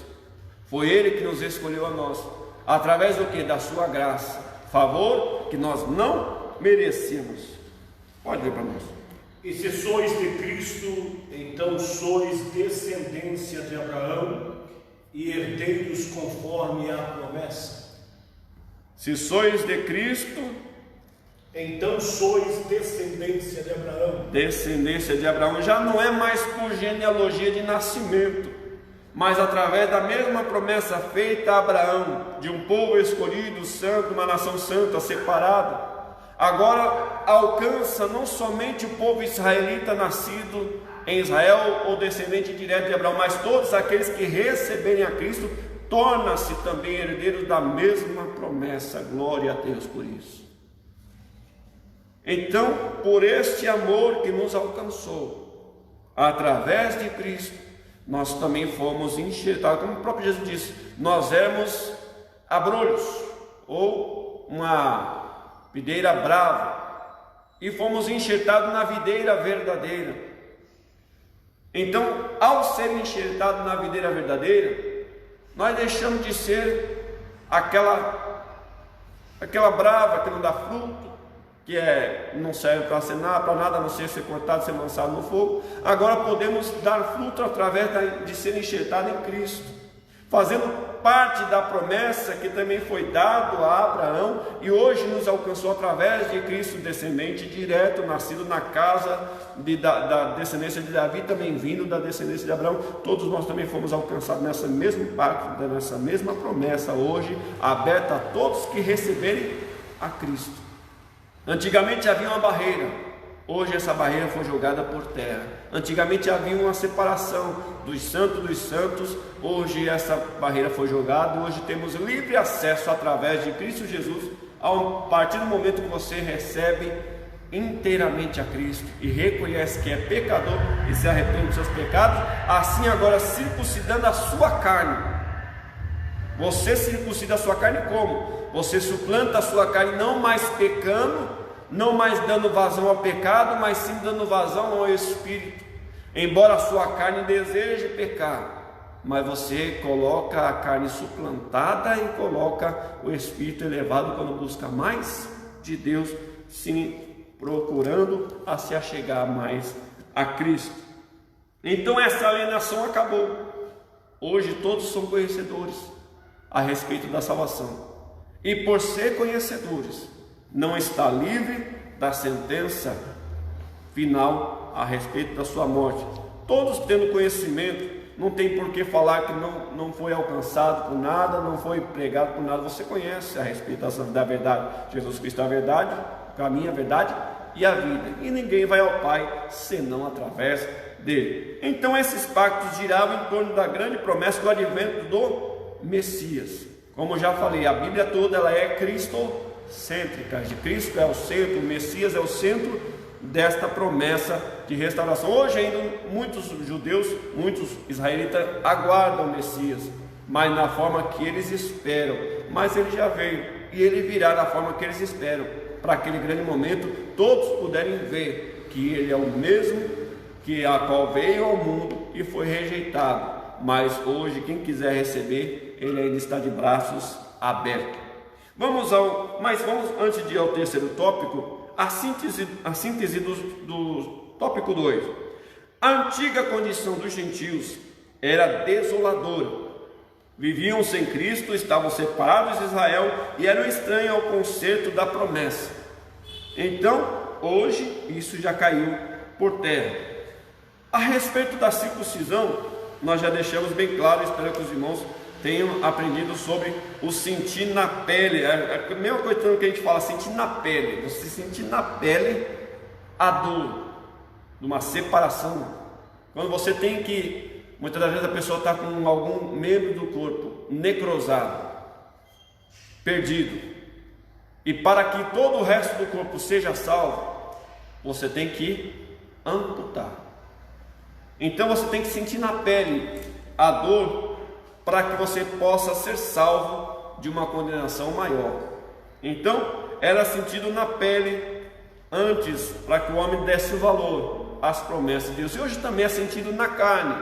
foi Ele que nos escolheu a nós, através do que? Da sua graça, favor que nós não merecíamos. Pode ler para nós. E se sois de Cristo, então sois descendência de Abraão e herdeiros conforme a promessa. Se sois de Cristo, então sois descendência de Abraão. Descendência de Abraão já não é mais por genealogia de nascimento, mas através da mesma promessa feita a Abraão, de um povo escolhido, santo, uma nação santa, separada. Agora alcança não somente o povo israelita nascido em Israel ou descendente direto de Abraão, mas todos aqueles que receberem a Cristo tornam-se também herdeiros da mesma promessa. Glória a Deus por isso. Então, por este amor que nos alcançou, através de Cristo, nós também fomos enxertados, como o próprio Jesus disse, nós éramos abrolhos, ou uma videira brava, e fomos enxertados na videira verdadeira. Então, ao ser enxertados na videira verdadeira, nós deixamos de ser aquela brava que não dá fruto, que não serve para nada, a não ser cortado, ser lançado no fogo. Agora podemos dar fruto através de ser enxertado em Cristo, fazendo parte da promessa que também foi dado a Abraão e hoje nos alcançou através de Cristo, descendente direto, nascido na casa da descendência de Davi, também vindo da descendência de Abraão. Todos nós também fomos alcançados nessa mesma parte, nessa mesma promessa, hoje aberta a todos que receberem a Cristo. Antigamente havia uma barreira, hoje essa barreira foi jogada por terra. Antigamente havia uma separação dos santos, hoje essa barreira foi jogada. Hoje temos livre acesso através de Cristo Jesus. A partir do momento que você recebe inteiramente a Cristo e reconhece que é pecador e se arrepende dos seus pecados, assim agora circuncidando a sua carne. Você circuncida a sua carne como? Você suplanta a sua carne, não mais pecando, não mais dando vazão ao pecado, mas sim dando vazão ao Espírito. Embora a sua carne deseje pecar, mas você coloca a carne suplantada e coloca o Espírito elevado quando busca mais de Deus, sim, procurando a se achegar mais a Cristo. Então essa alienação acabou. Hoje todos são conhecedores a respeito da salvação, e por ser conhecedores, não está livre da sentença final a respeito da sua morte. Todos tendo conhecimento, não tem por que falar que não foi alcançado por nada, não foi pregado por nada. Você conhece a respeito da verdade. Jesus Cristo é a verdade, o caminho, a verdade e a vida, e ninguém vai ao Pai senão através dele. Então esses pactos giravam em torno da grande promessa do advento do Messias. Como já falei, a Bíblia toda ela é cristocêntrica. De Cristo é o centro, o Messias é o centro desta promessa de restauração. Hoje ainda muitos judeus, muitos israelitas aguardam o Messias, mas na forma que eles esperam. Mas ele já veio e ele virá da forma que eles esperam, para aquele grande momento todos puderem ver que ele é o mesmo que a qual veio ao mundo e foi rejeitado, mas hoje quem quiser receber, ele ainda está de braços abertos. Vamos antes de ir ao terceiro tópico, a síntese do tópico 2. A antiga condição dos gentios era desoladora. Viviam sem Cristo, estavam separados de Israel e eram estranhos ao concerto da promessa. Então, hoje, isso já caiu por terra. A respeito da circuncisão, nós já deixamos bem claro, espero que os irmãos tenham aprendido sobre o sentir na pele. É a mesma coisa que a gente fala, sentir na pele. Você sentir na pele a dor de uma separação. Quando você tem que, muitas das vezes a pessoa está com algum membro do corpo necrosado, perdido, e para que todo o resto do corpo seja salvo, você tem que amputar. Então você tem que sentir na pele a dor para que você possa ser salvo de uma condenação maior. Então era sentido na pele antes, para que o homem desse o valor às promessas de Deus. E hoje também é sentido na carne.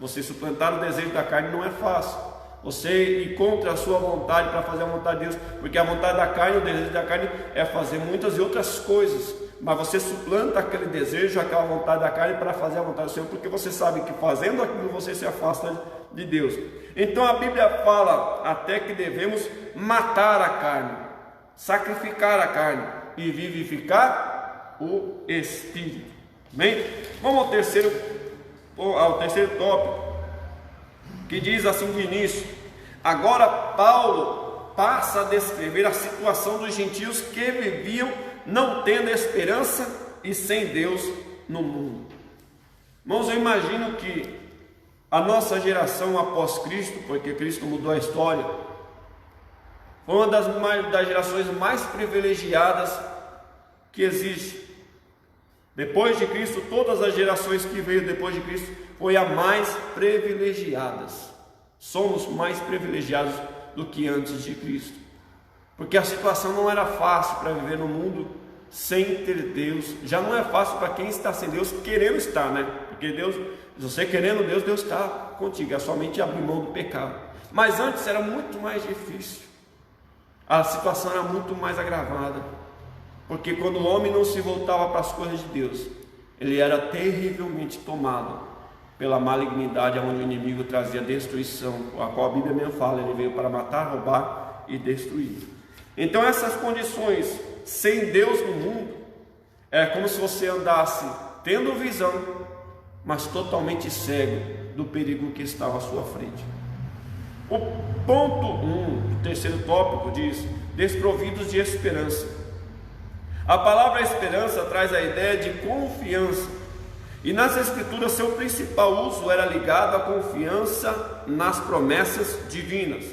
Você suplantar o desejo da carne não é fácil. Você ir contra a sua vontade para fazer a vontade de Deus, porque a vontade da carne, o desejo da carne é fazer muitas e outras coisas, mas você suplanta aquele desejo, aquela vontade da carne para fazer a vontade do Senhor, porque você sabe que fazendo aquilo você se afasta de Deus. Então a Bíblia fala até que devemos matar a carne, sacrificar a carne e vivificar o Espírito. Bem, vamos ao terceiro tópico, que diz assim de início. Agora Paulo passa a descrever a situação dos gentios que viviam não tendo esperança e sem Deus no mundo. Irmãos, eu imagino que a nossa geração após Cristo, porque Cristo mudou a história, foi uma das gerações mais privilegiadas que existe. Depois de Cristo, todas as gerações que veio depois de Cristo foi a mais privilegiadas. Somos mais privilegiados do que antes de Cristo, porque a situação não era fácil para viver no mundo sem ter Deus. Já não é fácil para quem está sem Deus querendo estar, né? Porque Deus, se você querendo Deus, Deus está contigo, é somente abrir mão do pecado. Mas antes era muito mais difícil, a situação era muito mais agravada, porque quando o homem não se voltava para as coisas de Deus, ele era terrivelmente tomado pela malignidade, onde o inimigo trazia destruição, a qual a Bíblia mesmo fala, ele veio para matar, roubar e destruir. Então essas condições, sem Deus no mundo, é como se você andasse tendo visão, mas totalmente cego do perigo que estava à sua frente. O ponto 1, o terceiro tópico, diz: desprovidos de esperança. A palavra esperança traz a ideia de confiança, e nas Escrituras seu principal uso era ligado à confiança nas promessas divinas.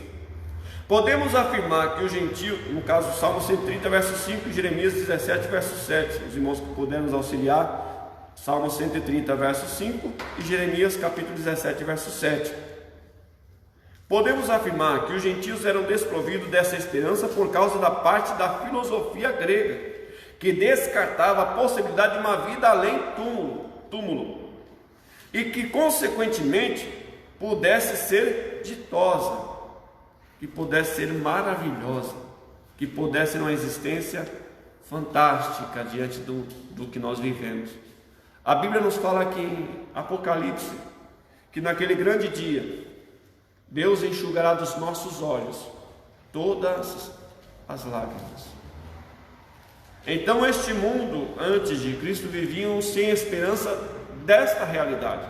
Podemos afirmar que o gentio, no caso Salmo 130, verso 5, e Jeremias 17, verso 7, os irmãos que puderem nos auxiliar, Salmo 130, verso 5 e Jeremias capítulo 17, verso 7. Podemos afirmar que os gentios eram desprovidos dessa esperança por causa da parte da filosofia grega, que descartava a possibilidade de uma vida além túmulo, e que consequentemente pudesse ser ditosa, que pudesse ser maravilhosa, que pudesse ter uma existência fantástica diante do que nós vivemos. A Bíblia nos fala aqui em Apocalipse que naquele grande dia Deus enxugará dos nossos olhos todas as lágrimas. Então este mundo antes de Cristo viviam sem esperança desta realidade.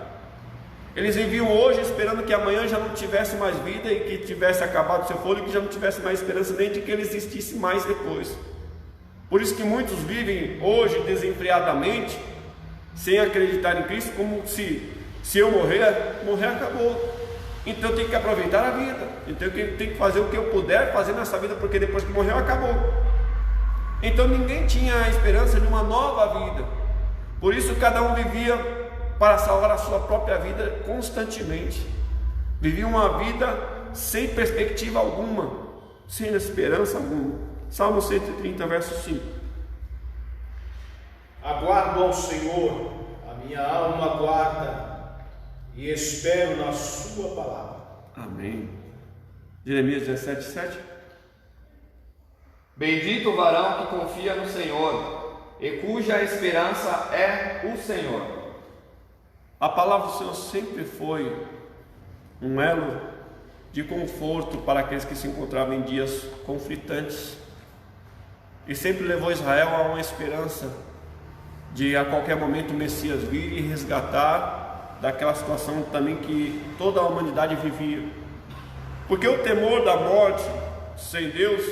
Eles viviam hoje esperando que amanhã já não tivesse mais vida e que tivesse acabado o seu fôlego, que já não tivesse mais esperança nem de que ele existisse mais depois. Por isso que muitos vivem hoje desenfreadamente, sem acreditar em Cristo, como se eu morrer acabou. Então eu tenho que aproveitar a vida, então eu tenho que fazer o que eu puder fazer nessa vida, porque depois que morreu acabou. Então ninguém tinha a esperança de uma nova vida. Por isso cada um vivia para salvar a sua própria vida constantemente. Vivia uma vida sem perspectiva alguma, sem esperança alguma. Salmo 130, verso 5. Aguardo ao Senhor, a minha alma aguarda, e espero na sua palavra. Amém. Jeremias 17:7. Bendito o varão que confia no Senhor e cuja esperança é o Senhor. A palavra do Senhor sempre foi um elo de conforto para aqueles que se encontravam em dias conflitantes, e sempre levou Israel a uma esperança de a qualquer momento o Messias vir e resgatar daquela situação também que toda a humanidade vivia. Porque o temor da morte sem Deus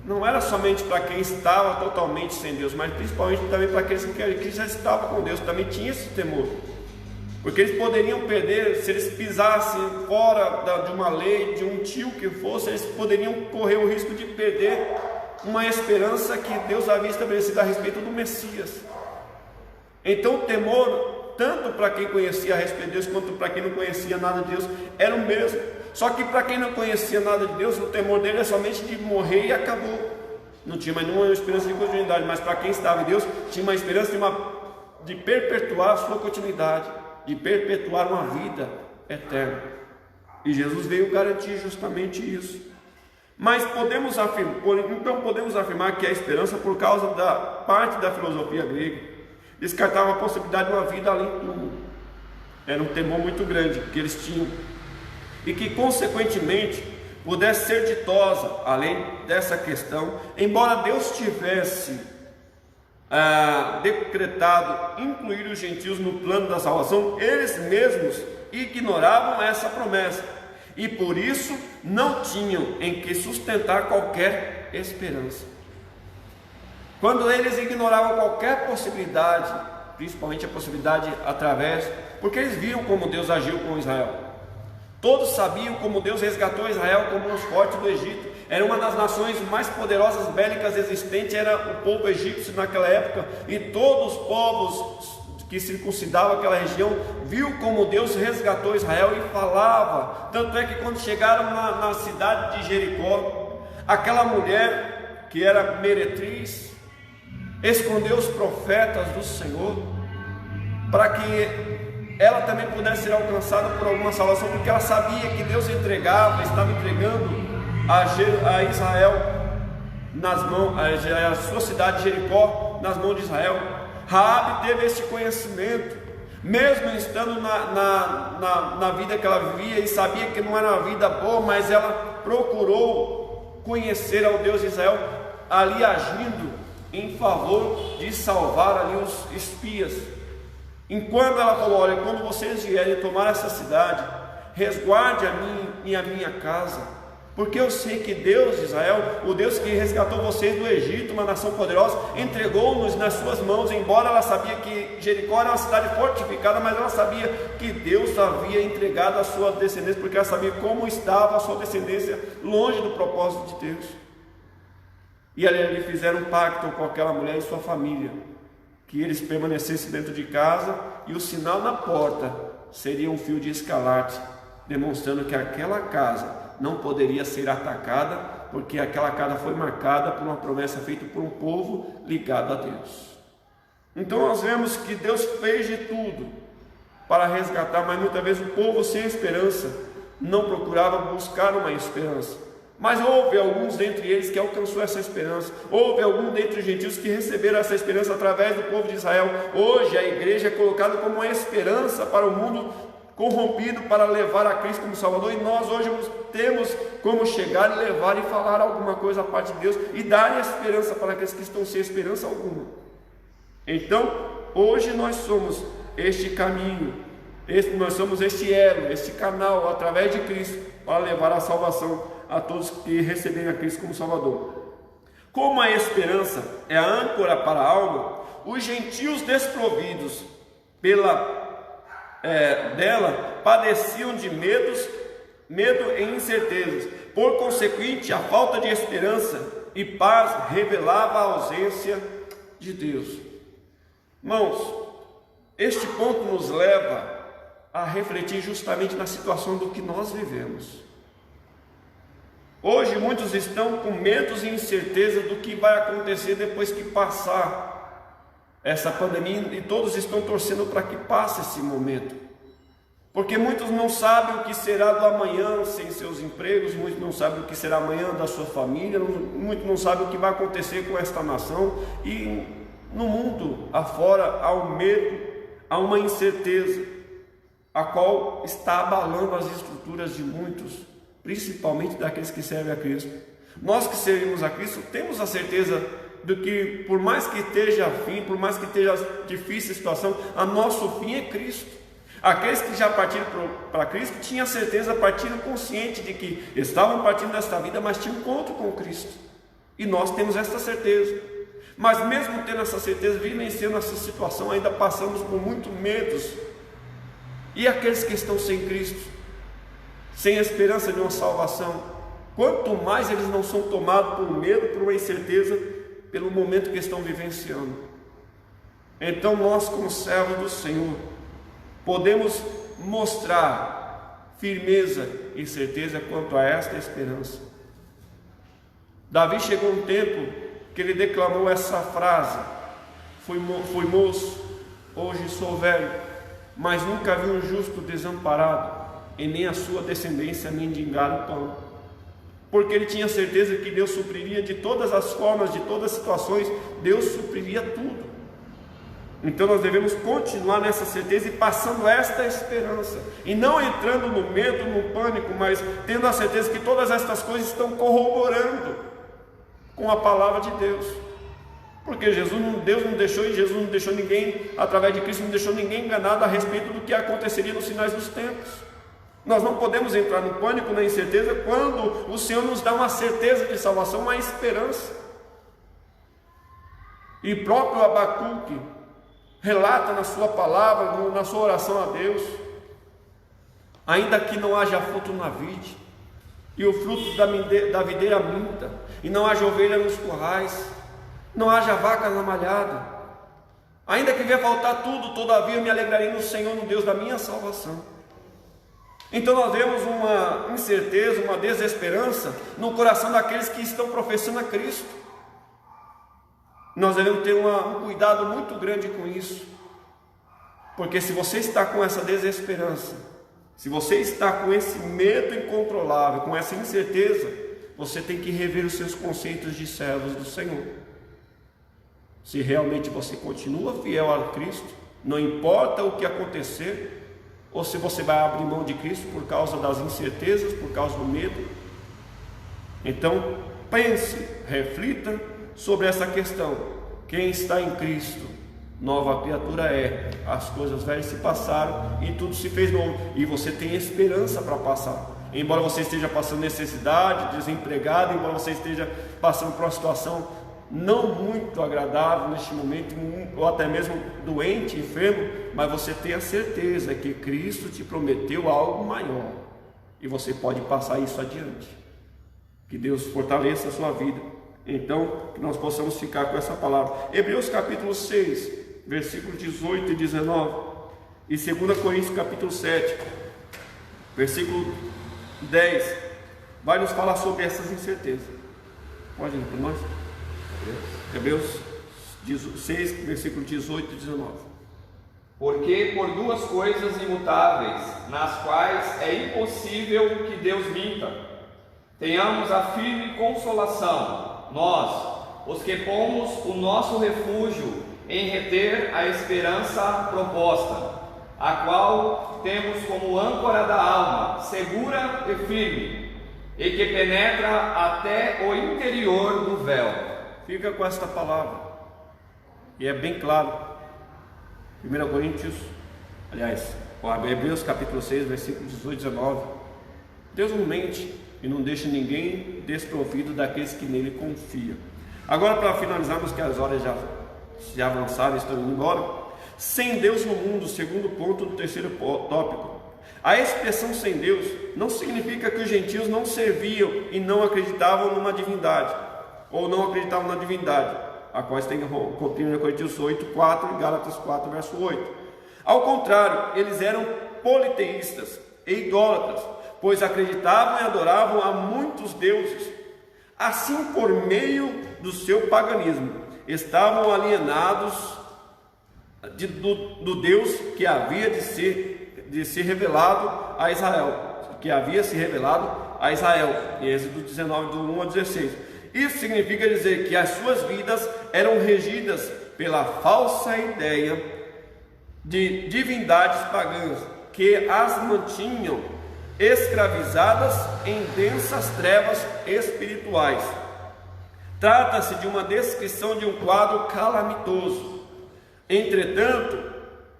não era somente para quem estava totalmente sem Deus, mas principalmente também para aqueles que já estavam com Deus, também tinha esse temor. Porque eles poderiam perder, se eles pisassem fora de uma lei, de um tio que fosse, eles poderiam correr o risco de perder uma esperança que Deus havia estabelecido a respeito do Messias. Então o temor, tanto para quem conhecia a respeito de Deus, quanto para quem não conhecia nada de Deus, era o mesmo. Só que para quem não conhecia nada de Deus, o temor dele é somente de morrer e acabou. Não tinha mais nenhuma esperança de continuidade. Mas para quem estava em Deus, tinha uma esperança de perpetuar a sua continuidade, de perpetuar uma vida eterna. E Jesus veio garantir justamente isso. Mas podemos afirmar que a esperança, por causa da parte da filosofia grega, descartava a possibilidade de uma vida além do túmulo. Era um temor muito grande que eles tinham, e que consequentemente pudesse ser ditosa, além dessa questão, embora Deus tivesse decretado incluir os gentios no plano da salvação, eles mesmos ignoravam essa promessa, e por isso não tinham em que sustentar qualquer esperança. Quando eles ignoravam qualquer possibilidade, principalmente a possibilidade porque eles viam como Deus agiu com Israel. Todos sabiam como Deus resgatou Israel como os fortes do Egito. Era uma das nações mais poderosas bélicas existentes, era o povo egípcio naquela época, e todos os povos que circuncidavam aquela região viu como Deus resgatou Israel e falava. Tanto é que quando chegaram na cidade de Jericó, aquela mulher que era meretriz escondeu os profetas do Senhor para que ela também pudesse ser alcançada por alguma salvação, porque ela sabia que Deus estava entregando a Israel nas mãos, a sua cidade de Jericó nas mãos de Israel. Raabe teve esse conhecimento, mesmo estando na vida que ela vivia e sabia que não era uma vida boa, mas ela procurou conhecer ao Deus de Israel, ali agindo em favor de salvar ali os espias. Enquanto ela falou: olha, quando vocês vierem tomar essa cidade, resguarde a mim e a minha casa, porque eu sei que Deus de Israel, o Deus que resgatou vocês do Egito, uma nação poderosa, entregou-nos nas suas mãos. Embora ela sabia que Jericó era uma cidade fortificada, mas ela sabia que Deus havia entregado a sua descendência, porque ela sabia como estava a sua descendência longe do propósito de Deus. E ali fizeram um pacto com aquela mulher e sua família, que eles permanecessem dentro de casa, e o sinal na porta seria um fio de escarlate, demonstrando que aquela casa não poderia ser atacada, porque aquela casa foi marcada por uma promessa feita por um povo ligado a Deus. Então nós vemos que Deus fez de tudo para resgatar, mas muitas vezes o povo sem esperança não procurava buscar uma esperança. Mas houve alguns dentre eles que alcançou essa esperança. Houve algum dentre os gentios que receberam essa esperança através do povo de Israel. Hoje a igreja é colocada como uma esperança para o mundo corrompido, para levar a Cristo como Salvador. E nós hoje temos como chegar e levar e falar alguma coisa à parte de Deus e dar esperança para aqueles que estão sem esperança alguma. Então hoje nós somos este caminho, nós somos este elo, este canal através de Cristo para levar a salvação a todos que receberem a Cristo como Salvador. Como a esperança é a âncora para a alma, os gentios desprovidos dela padeciam de medo e incertezas. Por consequente, a falta de esperança e paz revelava a ausência de Deus. Irmãos, este ponto nos leva a refletir justamente na situação do que nós vivemos. Hoje muitos estão com medos e incerteza do que vai acontecer depois que passar essa pandemia, e todos estão torcendo para que passe esse momento. Porque muitos não sabem o que será do amanhã sem seus empregos, muitos não sabem o que será amanhã da sua família, muitos não sabem o que vai acontecer com esta nação. E no mundo afora há um medo, há uma incerteza, a qual está abalando as estruturas de muitos, principalmente daqueles que servem a Cristo. Nós que servimos a Cristo temos a certeza de que, por mais que esteja fim, por mais que esteja difícil a situação, a nosso fim é Cristo. Aqueles que já partiram para Cristo tinham certeza, partiram conscientes de que estavam partindo desta vida, mas tinham encontro com Cristo. E nós temos essa certeza. Mas mesmo tendo essa certeza, vivenciando essa situação, ainda passamos por muitos medos. E aqueles que estão sem Cristo, sem a esperança de uma salvação, quanto mais eles não são tomados por medo, por uma incerteza, pelo momento que estão vivenciando. Então nós, como servos do Senhor, podemos mostrar firmeza e certeza quanto a esta esperança. Davi chegou um tempo que ele declamou essa frase: fui moço, hoje sou velho, mas nunca vi um justo desamparado, e nem a sua descendência mendigar o pão. Porque ele tinha certeza que Deus supriria de todas as formas, de todas as situações, Deus supriria tudo. Então nós devemos continuar nessa certeza e passando esta esperança, e não entrando no medo, no pânico, mas tendo a certeza que todas estas coisas estão corroborando com a palavra de Deus. Porque Deus não deixou, e Jesus não deixou ninguém, através de Cristo, não deixou ninguém enganado a respeito do que aconteceria nos finais dos tempos. Nós não podemos entrar no pânico, na incerteza, quando o Senhor nos dá uma certeza de salvação, uma esperança. E próprio Abacuque relata na sua palavra, na sua oração a Deus: ainda que não haja fruto na vide, e o fruto da videira minta, e não haja ovelha nos currais, não haja vaca na malhada, ainda que venha faltar tudo, todavia eu me alegrarei no Senhor, no Deus da minha salvação. Então nós vemos uma incerteza, uma desesperança no coração daqueles que estão professando a Cristo. Nós devemos ter um cuidado muito grande com isso, porque se você está com essa desesperança, se você está com esse medo incontrolável, com essa incerteza, você tem que rever os seus conceitos de servos do Senhor. Se realmente você continua fiel a Cristo, não importa o que acontecer, ou se você vai abrir mão de Cristo por causa das incertezas, por causa do medo. Então pense, reflita sobre essa questão. Quem está em Cristo, nova criatura é. As coisas velhas se passaram e tudo se fez novo, e você tem esperança para passar. Embora você esteja passando necessidade, desempregado, embora você esteja passando por uma situação não muito agradável neste momento, ou até mesmo doente, enfermo, mas você tem a certeza que Cristo te prometeu algo maior, e você pode passar isso adiante. Que Deus fortaleça a sua vida. Então, que nós possamos ficar com essa palavra. Hebreus capítulo 6, versículos 18 e 19, e 2 Coríntios capítulo 7, versículo 10, vai nos falar sobre essas incertezas. Pode ir para nós? Hebreus 6, versículo 18 e 19. Porque por duas coisas imutáveis, nas quais é impossível que Deus minta, tenhamos a firme consolação, nós, os que pomos o nosso refúgio em reter a esperança proposta, a qual temos como âncora da alma, segura e firme, e que penetra até o interior do véu. Fica com esta palavra, e é bem claro. 1 Coríntios, Hebreus capítulo 6, versículos 18 e 19. Deus não mente e não deixa ninguém desprovido daqueles que nele confiam. Agora, para finalizarmos, que as horas já avançaram e estão indo embora. Sem Deus no mundo, segundo ponto do terceiro tópico. A expressão sem Deus não significa que os gentios não serviam e não acreditavam numa divindade, ou não acreditavam na divindade, a qual tem 1 Coríntios 8, 4 e Gálatas 4, verso 8. Ao contrário, eles eram politeístas e idólatras, pois acreditavam e adoravam a muitos deuses. Assim, por meio do seu paganismo, estavam alienados do Deus que havia de ser se revelado a Israel, que havia se revelado a Israel, em Êxodo 19, do 1 a 16. Isso significa dizer que as suas vidas eram regidas pela falsa ideia de divindades pagãs, que as mantinham escravizadas em densas trevas espirituais. Trata-se de uma descrição de um quadro calamitoso. Entretanto,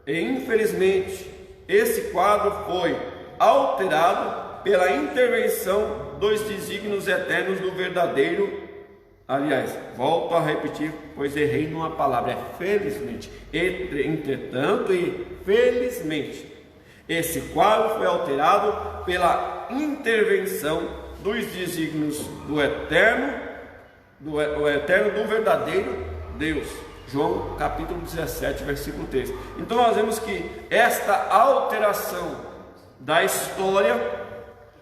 e infelizmente, esse quadro foi alterado pela intervenção dos desígnios eternos do verdadeiro. Aliás, volto a repetir, pois errei numa palavra, é felizmente. Entretanto e felizmente, esse quadro foi alterado pela intervenção dos desígnios do eterno, do verdadeiro Deus. João capítulo 17, versículo 3. Então nós vemos que esta alteração da história,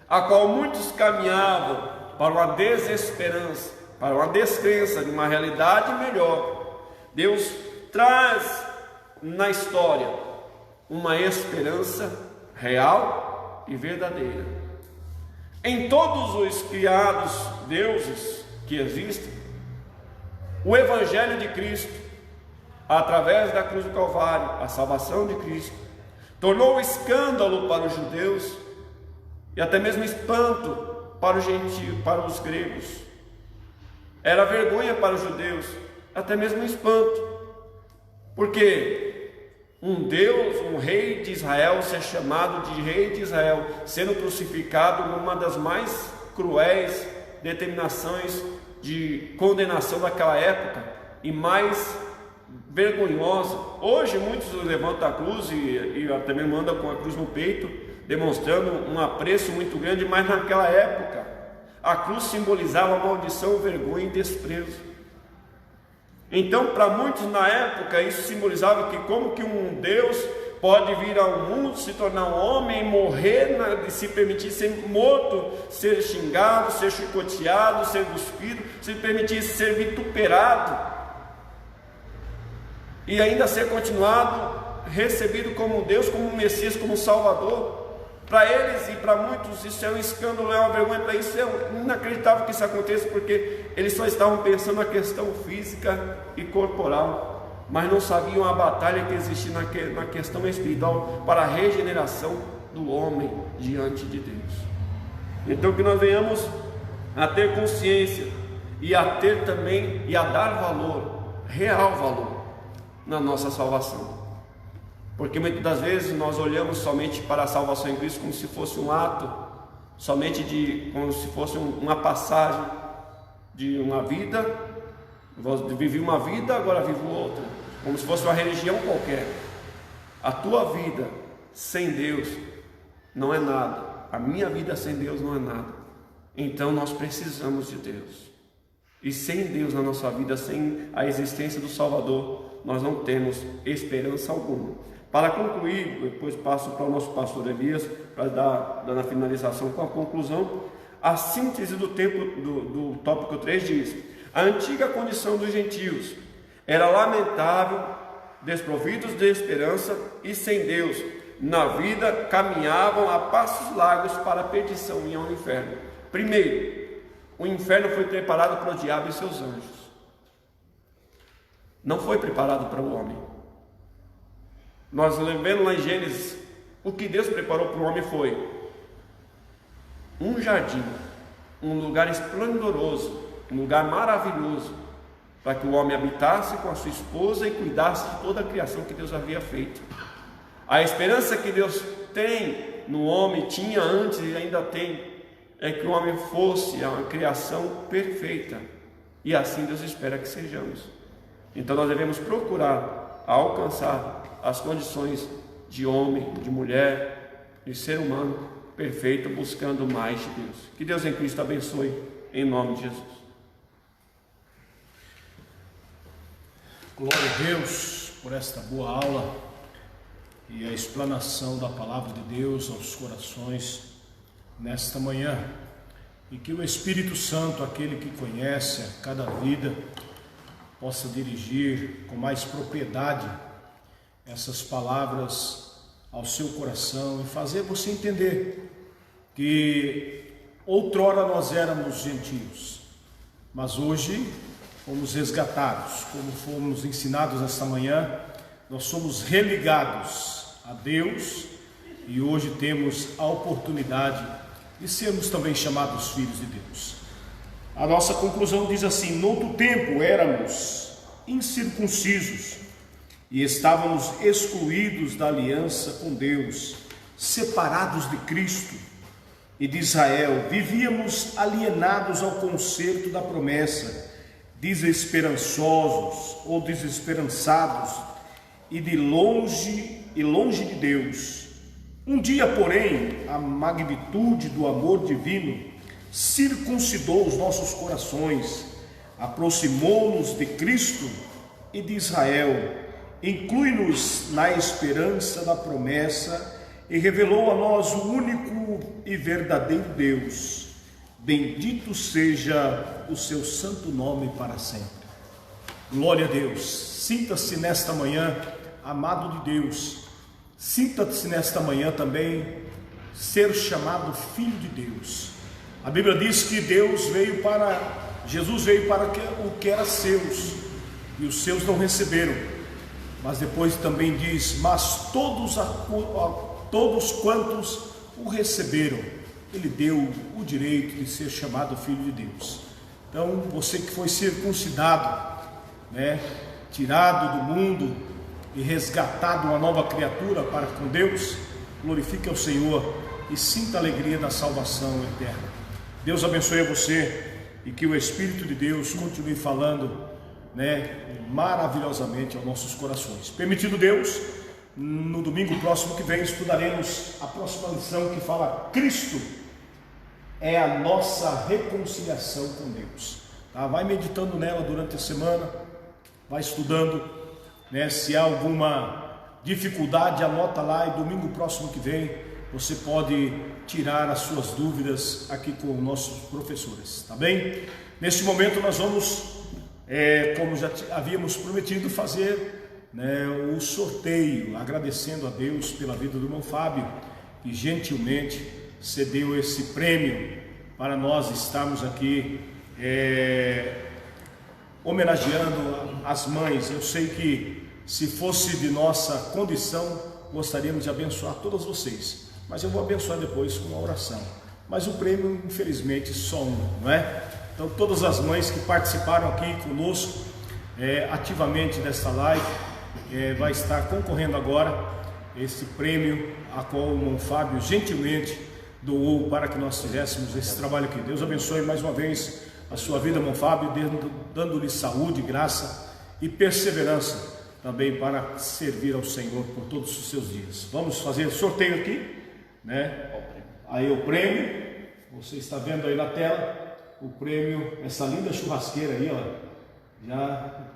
a qual muitos caminhavam para uma desesperança, para uma descrença de uma realidade melhor, Deus traz na história uma esperança real e verdadeira. Em todos os criados deuses que existem, o Evangelho de Cristo, através da cruz do Calvário, a salvação de Cristo, tornou escândalo para os judeus e até mesmo espanto para os gentios, para os gregos. Era vergonha para os judeus, até mesmo espanto, porque um Deus, um rei de Israel, ser chamado de rei de Israel, sendo crucificado numa das mais cruéis determinações de condenação daquela época e mais vergonhosa. Hoje muitos levantam a cruz e até mesmo andam com a cruz no peito, demonstrando um apreço muito grande, mas naquela época a cruz simbolizava maldição, vergonha e desprezo. Então, para muitos na época, isso simbolizava que como que um Deus pode vir ao mundo, se tornar um homem, morrer, se permitir ser morto, ser xingado, ser chicoteado, ser cuspido, se permitir ser vituperado e ainda ser continuado, recebido como Deus, como Messias, como Salvador. Para eles e para muitos isso é um escândalo, é uma vergonha. Para isso é inacreditável que isso aconteça, porque eles só estavam pensando na questão física e corporal, mas não sabiam a batalha que existia na questão espiritual para a regeneração do homem diante de Deus. Então que nós venhamos a ter consciência e a ter também e a dar valor, real valor, na nossa salvação. Porque muitas das vezes nós olhamos somente para a salvação em Cristo como se fosse um ato, como se fosse uma passagem de uma vida. Vivi uma vida, agora vivo outra, como se fosse uma religião qualquer. A tua vida sem Deus não é nada, a minha vida sem Deus não é nada. Então nós precisamos de Deus, e sem Deus na nossa vida, sem a existência do Salvador, nós não temos esperança alguma. Para concluir, depois passo para o nosso pastor Elias, para dar na finalização com a conclusão. A síntese do tópico 3 diz: a antiga condição dos gentios era lamentável, desprovidos de esperança e sem Deus na vida, caminhavam a passos largos para a perdição e ao inferno. Primeiro, o inferno foi preparado para o diabo e seus anjos, não foi preparado para o homem. Nós vendo lá em Gênesis, o que Deus preparou para o homem foi um jardim, um lugar esplendoroso, um lugar maravilhoso, para que o homem habitasse com a sua esposa e cuidasse de toda a criação que Deus havia feito. A esperança que Deus tem no homem, tinha antes e ainda tem, é que o homem fosse uma criação perfeita, e assim Deus espera que sejamos. Então nós devemos procurar alcançar as condições de homem, de mulher, de ser humano perfeito, buscando mais de Deus. Que Deus em Cristo abençoe, em nome de Jesus. Glória a Deus por esta boa aula e a explanação da palavra de Deus aos corações nesta manhã. E que o Espírito Santo, aquele que conhece a cada vida, possa dirigir com mais propriedade essas palavras ao seu coração e fazer você entender que outrora nós éramos gentios, mas hoje fomos resgatados, como fomos ensinados esta manhã, nós somos religados a Deus e hoje temos a oportunidade de sermos também chamados filhos de Deus. A nossa conclusão diz assim: no outro tempo éramos incircuncisos e estávamos excluídos da aliança com Deus, separados de Cristo e de Israel, vivíamos alienados ao concerto da promessa, desesperançosos ou desesperançados e longe de Deus. Um dia, porém, a magnitude do amor divino circuncidou os nossos corações, aproximou-nos de Cristo e de Israel, inclui-nos na esperança da promessa e revelou a nós o único e verdadeiro Deus. Bendito seja o seu santo nome para sempre. Glória a Deus. Sinta-se nesta manhã amado de Deus. Sinta-se nesta manhã também ser chamado filho de Deus. A Bíblia diz que Jesus veio para o que era seus, e os seus não receberam. Mas depois também diz: mas todos quantos o receberam, Ele deu o direito de ser chamado filho de Deus. Então, você que foi circuncidado, tirado do mundo e resgatado uma nova criatura para com Deus, glorifique ao Senhor e sinta a alegria da salvação eterna. Deus abençoe a você e que o Espírito de Deus continue falando maravilhosamente aos nossos corações. Permitido Deus, no domingo próximo que vem estudaremos a próxima lição que fala: Cristo é a nossa reconciliação com Deus. Vai meditando nela durante a semana, vai estudando, se há alguma dificuldade, anota lá, e domingo próximo que vem você pode tirar as suas dúvidas aqui com nossos professores, tá bem? Neste momento nós vamos, como já havíamos prometido, fazer o sorteio, agradecendo a Deus pela vida do irmão Fábio, que gentilmente cedeu esse prêmio para nós estarmos aqui homenageando as mães. Eu sei que se fosse de nossa condição, gostaríamos de abençoar todas vocês, mas eu vou abençoar depois com uma oração. Mas o prêmio, infelizmente, só um, não é? Então, todas as mães que participaram aqui conosco ativamente desta live, vai estar concorrendo agora esse prêmio a qual o irmão Fábio gentilmente doou para que nós fizéssemos esse trabalho aqui. Deus abençoe mais uma vez a sua vida, irmão Fábio, dando-lhe saúde, graça e perseverança também para servir ao Senhor por todos os seus dias. Vamos fazer sorteio aqui, Aí o prêmio, você está vendo aí na tela o prêmio, essa linda churrasqueira aí,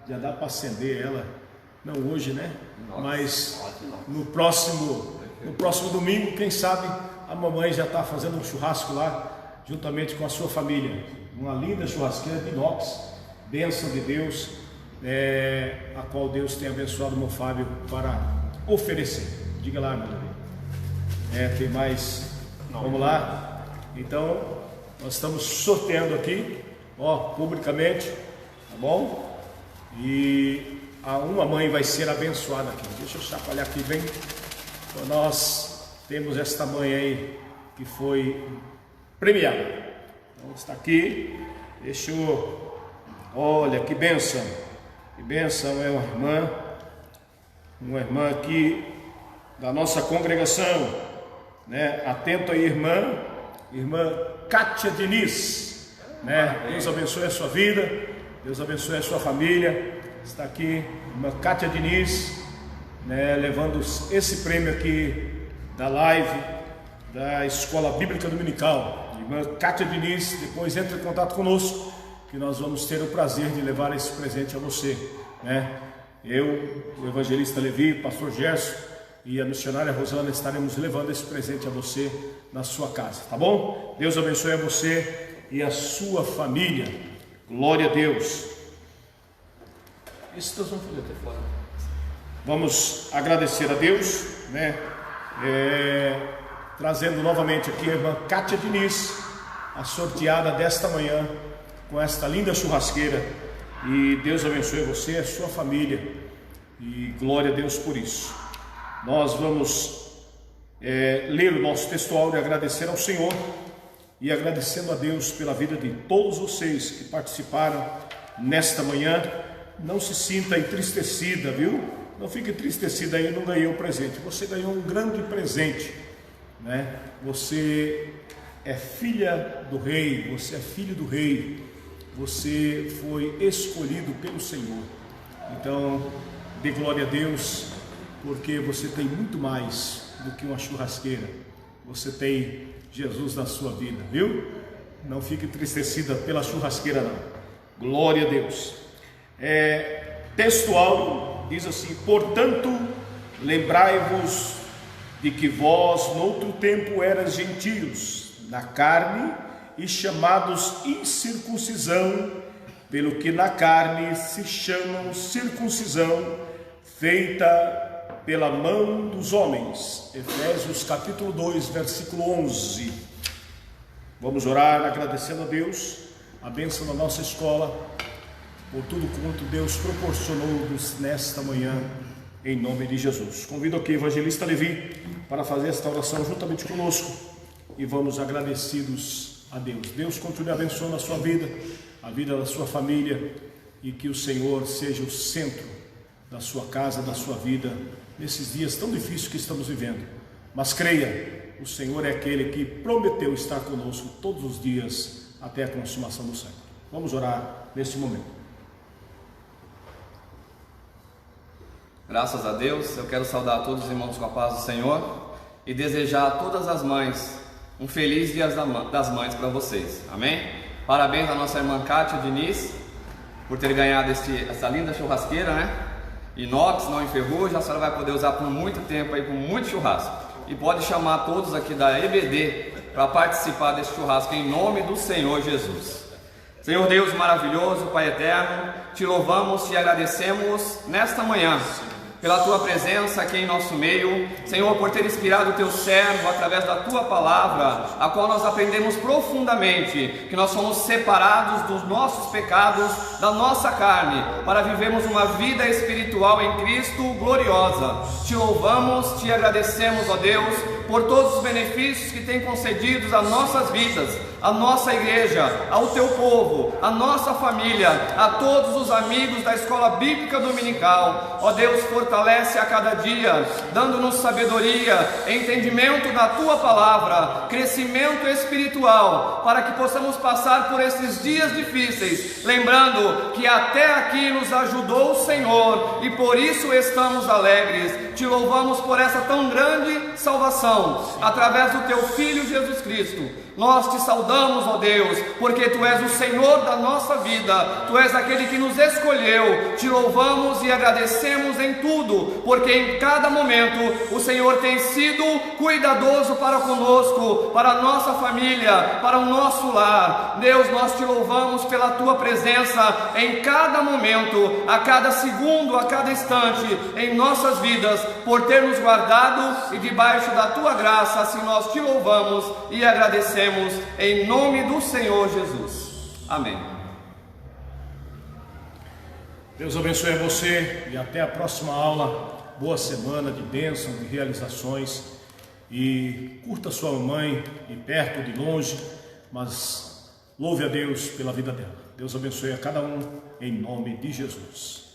já dá para acender ela, não hoje, Nossa, mas no próximo domingo, quem sabe a mamãe já está fazendo um churrasco lá, juntamente com a sua família, uma linda churrasqueira de inox, bênção de Deus, a qual Deus tem abençoado o meu Fábio para oferecer. Diga lá, meu amigo. Tem mais? Vamos lá. Então, nós estamos sorteando aqui, publicamente, tá bom? E uma mãe vai ser abençoada aqui. Deixa eu chacoalhar aqui bem. Então, nós temos esta mãe aí que foi premiada. Então, está aqui. Deixa eu... Olha, que bênção. Que bênção, é uma irmã aqui da nossa congregação, Atento aí, irmã Kátia Diniz, Deus abençoe a sua vida, Deus abençoe a sua família. Está aqui irmã Kátia Diniz, levando esse prêmio aqui da live da Escola Bíblica Dominical. Irmã Kátia Diniz, depois entre em contato conosco, que nós vamos ter o prazer de levar esse presente a você, Eu, o evangelista Levi, o pastor Gerson e a missionária Rosana estaremos levando esse presente a você na sua casa, tá bom? Deus abençoe a você e a sua família. Glória a Deus. Isso nós vamos fazer até fora. Vamos agradecer a Deus, trazendo novamente aqui a irmã Kátia Diniz, a sorteada desta manhã, com esta linda churrasqueira. E Deus abençoe você e a sua família, e glória a Deus por isso. Nós vamos ler o nosso textual e agradecer ao Senhor, e agradecendo a Deus pela vida de todos vocês que participaram nesta manhã. Não se sinta entristecida, viu? Não fique entristecida aí, não ganhou o presente. Você ganhou um grande presente, né? Você é filha do rei, você é filho do rei, você foi escolhido pelo Senhor. Então, dê glória a Deus, porque você tem muito mais do que uma churrasqueira. Você tem Jesus na sua vida, viu? Não fique entristecida pela churrasqueira, não. Glória a Deus. Textual diz assim: portanto, lembrai-vos de que vós, noutro tempo, eras gentios na carne e chamados incircuncisão, pelo que na carne se chamam circuncisão, feita pela mão dos homens. Efésios capítulo 2, versículo 11. Vamos orar agradecendo a Deus, a bênção da nossa escola, por tudo quanto Deus proporcionou-nos nesta manhã, em nome de Jesus. Convido aqui o evangelista Levi para fazer esta oração juntamente conosco, e vamos agradecidos a Deus. Deus continue abençoando a sua vida, a vida da sua família, e que o Senhor seja o centro da sua casa, da sua vida, nesses dias tão difíceis que estamos vivendo. Mas creia, o Senhor é aquele que prometeu estar conosco todos os dias até a consumação do século. Vamos orar neste momento. Graças a Deus, eu quero saudar todos os irmãos com a paz do Senhor e desejar a todas as mães um feliz Dia das Mães para vocês, amém? Parabéns à nossa irmã Kátia Diniz por ter ganhado essa linda churrasqueira, né? Inox, não enferruja, a senhora vai poder usar por muito tempo aí, por muito churrasco. E pode chamar todos aqui da EBD para participar desse churrasco em nome do Senhor Jesus. Senhor Deus maravilhoso, Pai eterno, te louvamos e agradecemos nesta manhã pela tua presença aqui em nosso meio, Senhor, por ter inspirado o teu servo através da tua palavra, a qual nós aprendemos profundamente que nós somos separados dos nossos pecados, da nossa carne, para vivermos uma vida espiritual em Cristo gloriosa. Te louvamos, te agradecemos, ó Deus, por todos os benefícios que tem concedidos às nossas vidas, à nossa igreja, ao teu povo, à nossa família, a todos os amigos da Escola Bíblica Dominical. Ó Deus, fortalece a cada dia, dando-nos sabedoria, entendimento da tua palavra, crescimento espiritual, para que possamos passar por esses dias difíceis, lembrando que até aqui nos ajudou o Senhor e por isso estamos alegres. Te louvamos por essa tão grande salvação, através do teu Filho Jesus Cristo. Nós te saudamos, ó Deus, porque Tu és o Senhor da nossa vida, Tu és aquele que nos escolheu. Te louvamos e agradecemos em tudo, porque em cada momento o Senhor tem sido cuidadoso para conosco, para a nossa família, para o nosso lar. Deus, nós te louvamos pela Tua presença em cada momento, a cada segundo, a cada instante em nossas vidas, por ter nos guardado e debaixo da Tua graça. Assim nós te louvamos e agradecemos em nome do Senhor Jesus. Amém. Deus abençoe a você e até a próxima aula. Boa semana de bênção, de realizações, e curta sua mãe de perto, de longe, mas louve a Deus pela vida dela. Deus abençoe a cada um em nome de Jesus.